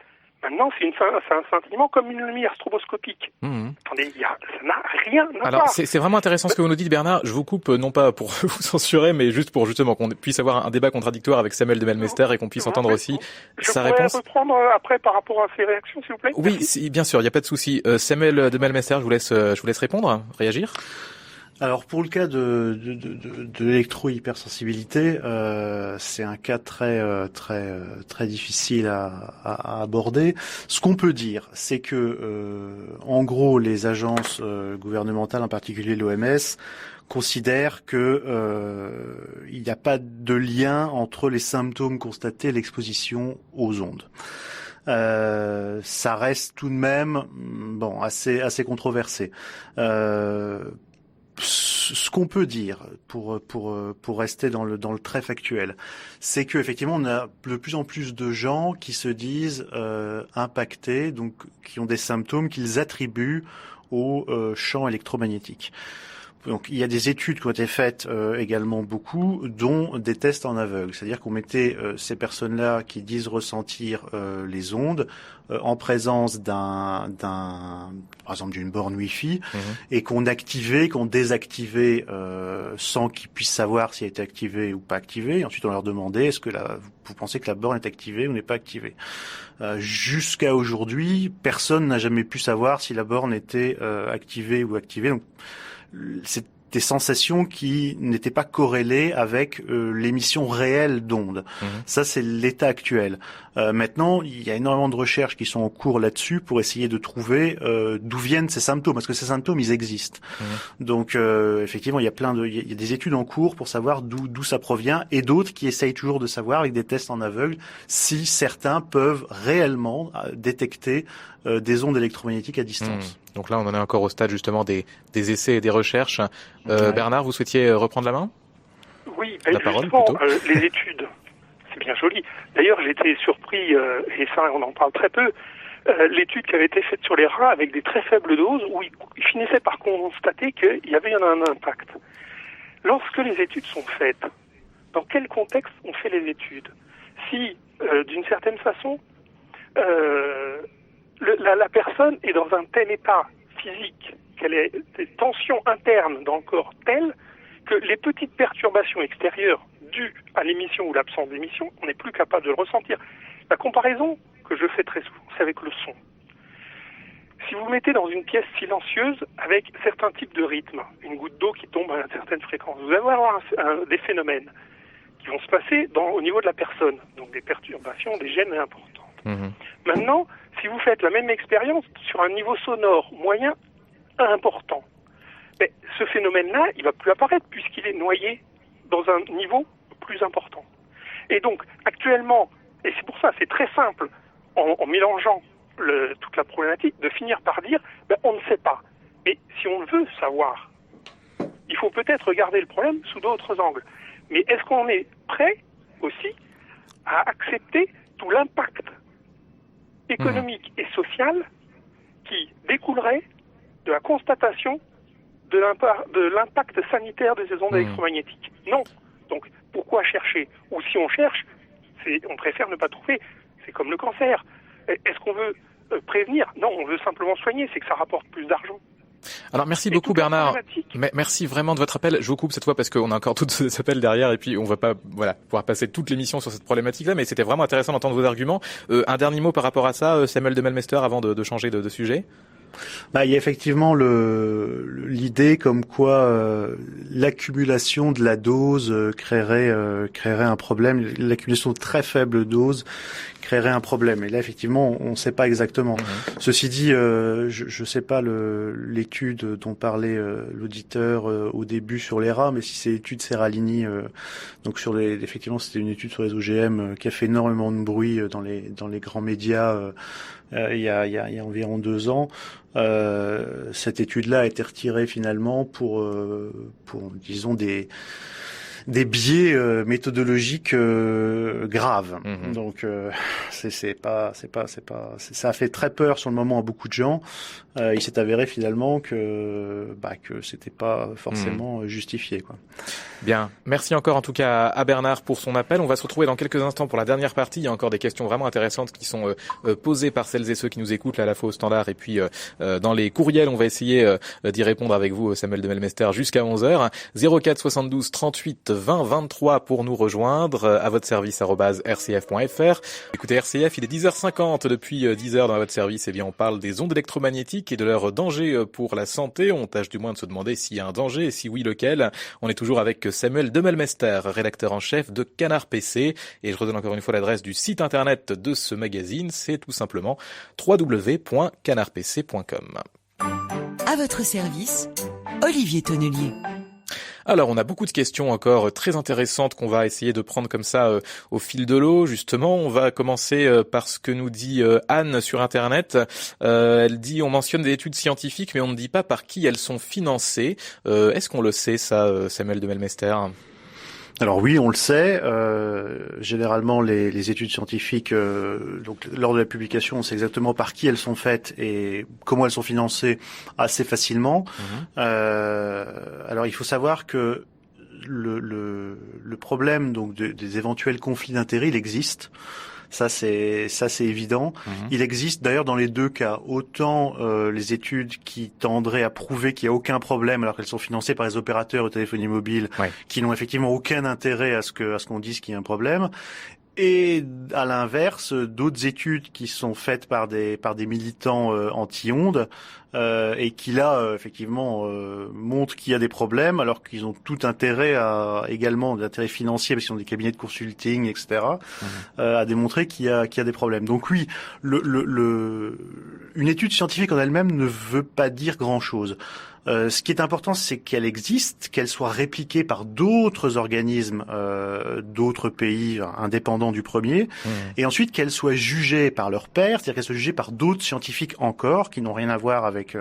Maintenant, c'est un scintillement comme une lumière stroboscopique. Attendez, ça n'a rien à voir. Alors, c'est vraiment intéressant ce que vous nous dites, Bernard. Je vous coupe, non pas pour vous censurer, mais juste pour justement qu'on puisse avoir un débat contradictoire avec Samuel de Melmester et qu'on puisse entendre aussi sa réponse. Je pourrais reprendre après par rapport à ses réactions, s'il vous plaît? Oui, bien sûr, il n'y a pas de souci. Samuel de Melmester, je vous laisse répondre, réagir. Alors pour le cas de l'électro-hypersensibilité, c'est un cas très difficile à aborder. Ce qu'on peut dire, c'est que en gros les agences gouvernementales, en particulier l'OMS, considèrent que il n'y a pas de lien entre les symptômes constatés et l'exposition aux ondes. Ça reste tout de même assez controversé. Ce qu'on peut dire pour rester dans le très factuel, c'est que effectivement on a de plus en plus de gens qui se disent impactés, donc qui ont des symptômes qu'ils attribuent au champ électromagnétique. Donc il y a des études qui ont été faites également beaucoup, dont des tests en aveugle. C'est-à-dire qu'on mettait ces personnes-là qui disent ressentir les ondes en présence par exemple d'une borne Wi-Fi, et qu'on activait, qu'on désactivait sans qu'ils puissent savoir si elle était activée ou pas activée. Ensuite on leur demandait est-ce que vous pensez que la borne est activée ou n'est pas activée. Jusqu'à aujourd'hui, personne n'a jamais pu savoir si la borne était activée ou activée. Donc c'est des sensations qui n'étaient pas corrélées avec l'émission réelle d'ondes. Ça, c'est l'état actuel. Maintenant, il y a énormément de recherches qui sont en cours là-dessus pour essayer de trouver d'où viennent ces symptômes, parce que ces symptômes, ils existent. Donc, effectivement, il y a des études en cours pour savoir d'où ça provient, et d'autres qui essayent toujours de savoir, avec des tests en aveugle, si certains peuvent réellement détecter des ondes électromagnétiques à distance. Donc là, on en est encore au stade justement des essais et des recherches. Bernard, vous souhaitiez reprendre la main? Oui, la parole, justement, les études, c'est bien joli. D'ailleurs, j'étais surpris, et ça, on en parle très peu, l'étude qui avait été faite sur les rats avec des très faibles doses, où ils finissaient par constater qu'il y avait un impact. Lorsque les études sont faites, dans quel contexte on fait les études? Si, d'une certaine façon, la personne est dans un tel état physique, qu'elle ait des tensions internes dans le corps telles que les petites perturbations extérieures dues à l'émission ou l'absence d'émission, on n'est plus capable de le ressentir. La comparaison que je fais très souvent, c'est avec le son. Si vous mettez dans une pièce silencieuse avec certains types de rythmes, une goutte d'eau qui tombe à une certaine fréquence, vous allez avoir des phénomènes qui vont se passer au niveau de la personne, donc des perturbations, des gènes importantes. Maintenant, si vous faites la même expérience sur un niveau sonore moyen important, mais ce phénomène-là, il va plus apparaître puisqu'il est noyé dans un niveau plus important. Et donc, actuellement, et c'est pour ça, c'est très simple, en mélangeant toute la problématique, de finir par dire, on ne sait pas. Mais si on veut savoir, il faut peut-être regarder le problème sous d'autres angles. Mais est-ce qu'on est prêt aussi à accepter tout l'impact économique et social qui découlerait de la constatation de l'impact sanitaire de ces ondes électromagnétiques? Non. Donc, pourquoi chercher? Ou si on cherche, on préfère ne pas trouver. C'est comme le cancer. Est-ce qu'on veut prévenir? Non, on veut simplement soigner. C'est que ça rapporte plus d'argent. Alors merci beaucoup Bernard. Merci vraiment de votre appel. Je vous coupe cette fois parce qu'on a encore toutes ces appels derrière et puis on va pas pouvoir passer toute l'émission sur cette problématique-là, mais c'était vraiment intéressant d'entendre vos arguments. Un dernier mot par rapport à ça, Samuel de Melmester, avant de changer de sujet. Il y a effectivement l'idée comme quoi l'accumulation de la dose créerait un problème. L'accumulation de très faible dose créerait un problème. Et là, effectivement, on ne sait pas exactement. Ceci dit, je ne sais pas l'étude dont parlait l'auditeur au début sur les rats, mais si c'est l'étude Serralini, donc effectivement, c'était une étude sur les OGM qui a fait énormément de bruit dans les grands médias il y a environ 2 ans. Cette étude-là a été retirée finalement pour disons des biais méthodologiques graves. Donc ça a fait très peur sur le moment à beaucoup de gens. Il s'est avéré finalement que c'était pas forcément justifié, quoi. Bien, merci encore en tout cas à Bernard pour son appel. On va se retrouver dans quelques instants pour la dernière partie. Il y a encore des questions vraiment intéressantes qui sont posées par celles et ceux qui nous écoutent là, à la fois au standard et puis dans les courriels. On va essayer d'y répondre avec vous, Samuel de Melmester, jusqu'à 11h. 04 72 38 20 23 pour nous rejoindre, à votre service @rcf.fr. Écoutez, RCF, il est 10h50. Depuis 10h dans votre service, on parle des ondes électromagnétiques et de leur danger pour la santé. On tâche du moins de se demander s'il y a un danger et si oui, lequel. On est toujours avec Samuel de Melmester, rédacteur en chef de Canard PC. Et je redonne encore une fois l'adresse du site internet de ce magazine. C'est tout simplement www.canardpc.com. À votre service, Olivier Tonnelier. Alors, on a beaucoup de questions encore très intéressantes qu'on va essayer de prendre comme ça au fil de l'eau. Justement, on va commencer par ce que nous dit Anne sur Internet. Elle dit, on mentionne des études scientifiques, mais on ne dit pas par qui elles sont financées. Est-ce qu'on le sait, ça, Samuel de Melmester ? Alors oui, on le sait. Généralement, les études scientifiques, donc lors de la publication, on sait exactement par qui elles sont faites et comment elles sont financées assez facilement. Alors, il faut savoir que le problème donc des éventuels conflits d'intérêts, il existe. Ça c'est évident. Il existe d'ailleurs dans les deux cas, autant les études qui tendraient à prouver qu'il n'y a aucun problème alors qu'elles sont financées par les opérateurs de téléphonie mobile, qui n'ont effectivement aucun intérêt à ce qu'on dise qu'il y a un problème. Et à l'inverse, d'autres études qui sont faites par des militants anti-ondes et qui là effectivement montrent qu'il y a des problèmes, alors qu'ils ont tout intérêt également d'intérêt financier parce qu'ils ont des cabinets de consulting, etc. À démontrer qu'il y a des problèmes. Donc oui, une étude scientifique en elle-même ne veut pas dire grand-chose. Ce qui est important, c'est qu'elle existe, qu'elle soit répliquée par d'autres organismes, d'autres pays indépendants du premier, et ensuite qu'elle soit jugée par leurs pairs, c'est-à-dire qu'elle soit jugée par d'autres scientifiques encore, qui n'ont rien à voir avec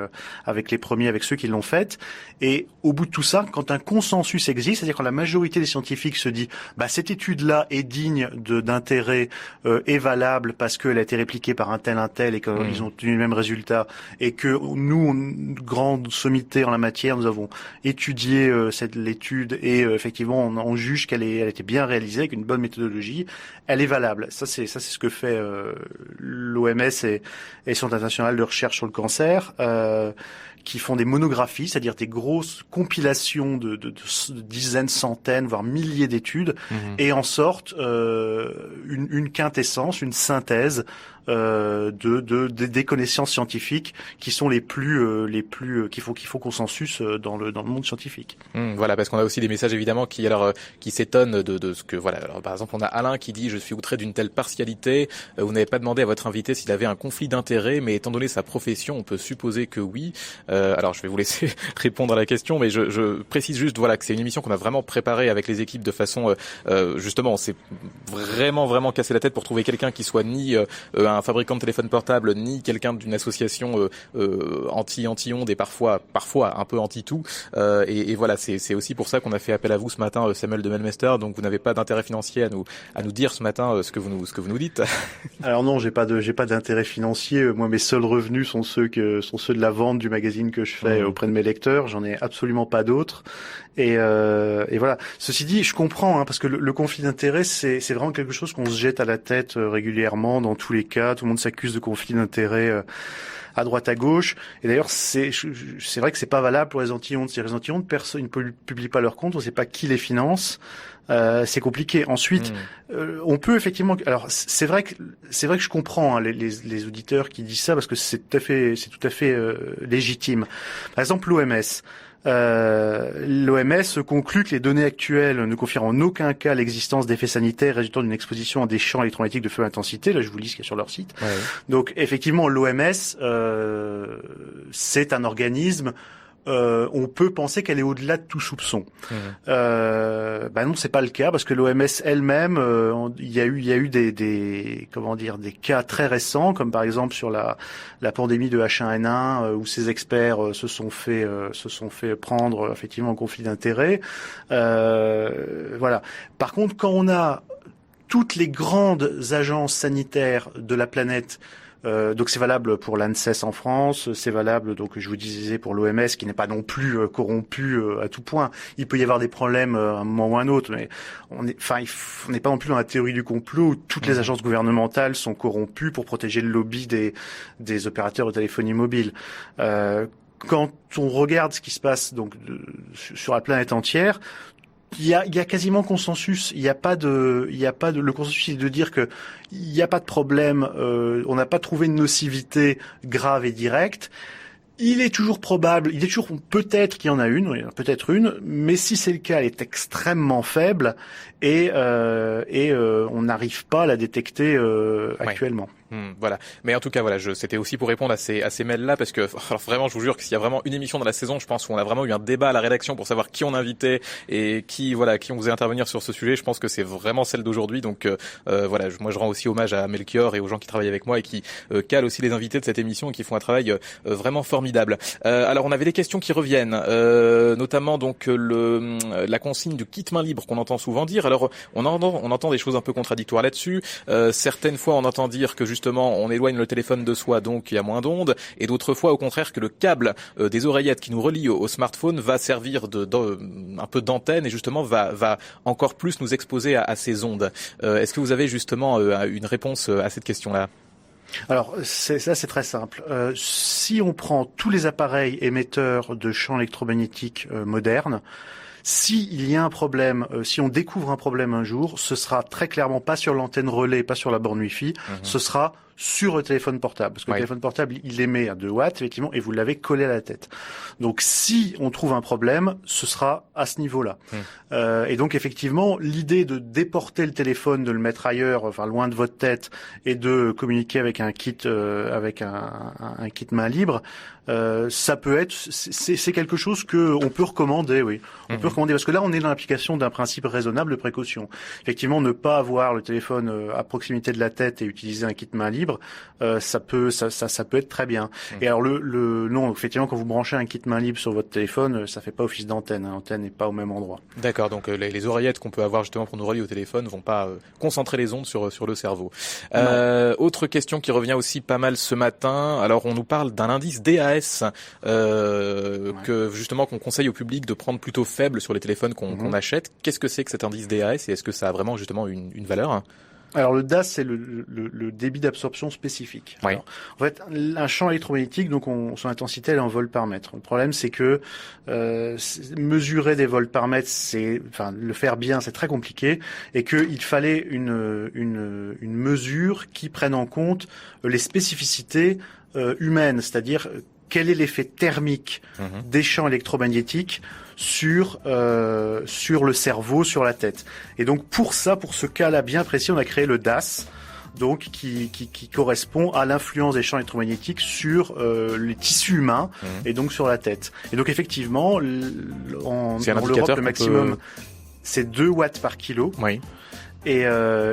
les premiers, avec ceux qui l'ont faite. Et au bout de tout ça, quand un consensus existe, c'est-à-dire quand la majorité des scientifiques se dit, cette étude-là est digne d'intérêt, est valable parce qu'elle a été répliquée par un tel et qu'ils ont obtenu le même résultat, et que nous, une grande sommité en la matière, nous avons étudié l'étude et effectivement on juge qu'elle a été bien réalisée avec une bonne méthodologie, elle est valable. Ça c'est ce que fait l'OMS et Centre international de recherche sur le cancer, qui font des monographies, c'est-à-dire des grosses compilations de dizaines, centaines, voire milliers d'études, et en sortent une quintessence, une synthèse des connaissances scientifiques qui sont les plus qu'il faut consensus dans le monde scientifique. Voilà, parce qu'on a aussi des messages évidemment qui s'étonnent de ce que voilà. Alors par exemple, on a Alain qui dit, je suis outré d'une telle partialité. Vous n'avez pas demandé à votre invité s'il avait un conflit d'intérêts, mais étant donné sa profession, on peut supposer que oui. Alors je vais vous laisser répondre à la question, mais je précise juste que c'est une émission qu'on a vraiment préparée avec les équipes de façon justement, on s'est vraiment cassé la tête pour trouver quelqu'un qui soit ni un fabricant de téléphone portable, ni quelqu'un d'une association anti-ondes et parfois un peu anti-tout. Et voilà, c'est aussi pour ça qu'on a fait appel à vous ce matin, Samuel de Melmester. Donc vous n'avez pas d'intérêt financier à nous dire ce matin ce que vous nous dites. Alors non, j'ai pas d'intérêt financier. Moi, mes seuls revenus sont ceux de la vente du magazine que je fais auprès de mes lecteurs. J'en ai absolument pas d'autres. Et voilà. Ceci dit, je comprends, parce que le conflit d'intérêts, c'est vraiment quelque chose qu'on se jette à la tête régulièrement dans tous les cas. Tout le monde s'accuse de conflit d'intérêts à droite à gauche. Et d'ailleurs, c'est vrai que c'est pas valable pour les anti-ondes. Si les anti-ondes, personne ne publie pas leurs comptes, on ne sait pas qui les finance. C'est compliqué. Ensuite, on peut effectivement. Alors, c'est vrai que je comprends les auditeurs qui disent ça parce que c'est tout à fait légitime. Par exemple, l'OMS conclut que les données actuelles ne confirment en aucun cas l'existence d'effets sanitaires résultant d'une exposition à des champs électromagnétiques de faible intensité. Là, je vous lis ce qu'il y a sur leur site. Ouais. Donc, effectivement, l'OMS, c'est un organisme. On peut penser qu'elle est au-delà de tout soupçon. Non, c'est pas le cas parce que l'OMS elle-même, il y a eu des cas très récents, comme par exemple sur la pandémie de H1N1 où ces experts se sont fait prendre effectivement en conflit d'intérêts. Voilà. Par contre, quand on a toutes les grandes agences sanitaires de la planète. Donc c'est valable pour l'ANSES en France, c'est valable, donc je vous disais, pour l'OMS qui n'est pas non plus corrompu à tout point. Il peut y avoir des problèmes à un moment ou à un autre, mais on n'est pas non plus dans la théorie du complot où toutes les agences gouvernementales sont corrompues pour protéger le lobby des opérateurs de téléphonie mobile. Quand on regarde ce qui se passe donc sur la planète entière, il y a quasiment consensus. Le consensus est de dire que il n'y a pas de problème. On n'a pas trouvé une nocivité grave et directe. Il est toujours peut-être qu'il y en a une, il y en a peut-être une, mais si c'est le cas, elle est extrêmement faible et on n'arrive pas à la détecter actuellement. Voilà. Mais en tout cas, voilà, c'était aussi pour répondre à ces mails-là, parce que, alors vraiment, je vous jure que s'il y a vraiment une émission dans la saison, je pense qu'on a vraiment eu un débat à la rédaction pour savoir qui on invitait et qui on faisait intervenir sur ce sujet. Je pense que c'est vraiment celle d'aujourd'hui. Donc, voilà, moi, je rends aussi hommage à Melchior et aux gens qui travaillent avec moi et qui calent aussi les invités de cette émission et qui font un travail vraiment formidable. Alors, on avait des questions qui reviennent, notamment donc la consigne du kit main libre qu'on entend souvent dire. Alors, on entend des choses un peu contradictoires là-dessus. Certaines fois, on entend dire que justement on éloigne le téléphone de soi, donc il y a moins d'ondes, et d'autres fois au contraire que le câble des oreillettes qui nous relie au smartphone va servir un peu d'antenne et justement va encore plus nous exposer à ces ondes. Est-ce que vous avez justement une réponse à cette question-là ? Alors, c'est très simple. Si on prend tous les appareils émetteurs de champs électromagnétiques modernes, s'il y a un problème, si on découvre un problème un jour, ce sera très clairement pas sur l'antenne relais, pas sur la borne Wi-Fi, ce sera sur le téléphone portable. Parce que le téléphone portable, il émet à 2 watts, effectivement, et vous l'avez collé à la tête. Donc, si on trouve un problème, ce sera à ce niveau-là. Et donc, effectivement, l'idée de déporter le téléphone, de le mettre ailleurs, loin de votre tête, et de communiquer avec un kit, un kit main libre, ça peut être, c'est quelque chose que on peut recommander, oui. On peut recommander, parce que là, on est dans l'application d'un principe raisonnable de précaution. Effectivement, ne pas avoir le téléphone à proximité de la tête et utiliser un kit main libre, ça peut être très bien. Et alors non, effectivement, quand vous branchez un kit main libre sur votre téléphone, ça fait pas office d'antenne. L'antenne n'est pas au même endroit. D'accord. Donc les oreillettes qu'on peut avoir justement pour nous relier au téléphone vont pas concentrer les ondes sur le cerveau. Autre question qui revient aussi pas mal ce matin. Alors on nous parle d'un indice DAS que justement qu'on conseille au public de prendre plutôt faible sur les téléphones qu'on achète. Qu'est-ce que c'est que cet indice DAS et est-ce que ça a vraiment justement une valeur ? Alors le DAS, c'est le débit d'absorption spécifique. Oui. Alors, en fait, un champ électromagnétique, donc son intensité, elle est en volts par mètre. Le problème, c'est que mesurer des volts par mètre, le faire bien, c'est très compliqué, et qu'il fallait une mesure qui prenne en compte les spécificités humaines, c'est-à-dire quel est l'effet thermique des champs électromagnétiques sur le cerveau, sur la tête. Et donc pour ce cas-là bien précis, on a créé le DAS, donc qui correspond à l'influence des champs électromagnétiques sur les tissus humains et donc sur la tête. Et donc effectivement, en Europe, le maximum c'est 2 watts par kilo. Oui. Et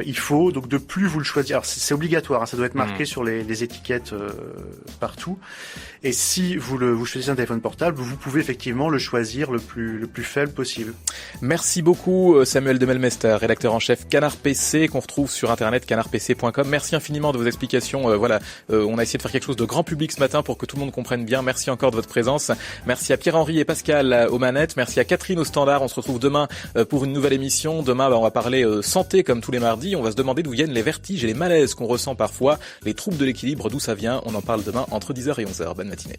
il faut donc de plus vous le choisir. Alors c'est obligatoire, hein, ça doit être marqué sur les étiquettes partout. Et si vous choisissez un téléphone portable, vous pouvez effectivement le choisir le plus faible possible. Merci beaucoup Samuel Demelmester, rédacteur en chef Canard PC, qu'on retrouve sur internet canardpc.com. Merci infiniment de vos explications. On a essayé de faire quelque chose de grand public ce matin pour que tout le monde comprenne bien. Merci encore de votre présence. Merci à Pierre-Henri et Pascal aux manettes. Merci à Catherine au standard. On se retrouve demain pour une nouvelle émission. Demain, on va parler santé comme tous les mardis. On va se demander d'où viennent les vertiges et les malaises qu'on ressent parfois, les troubles de l'équilibre, d'où ça vient. On en parle demain entre 10h et 11h. Bonne matinée.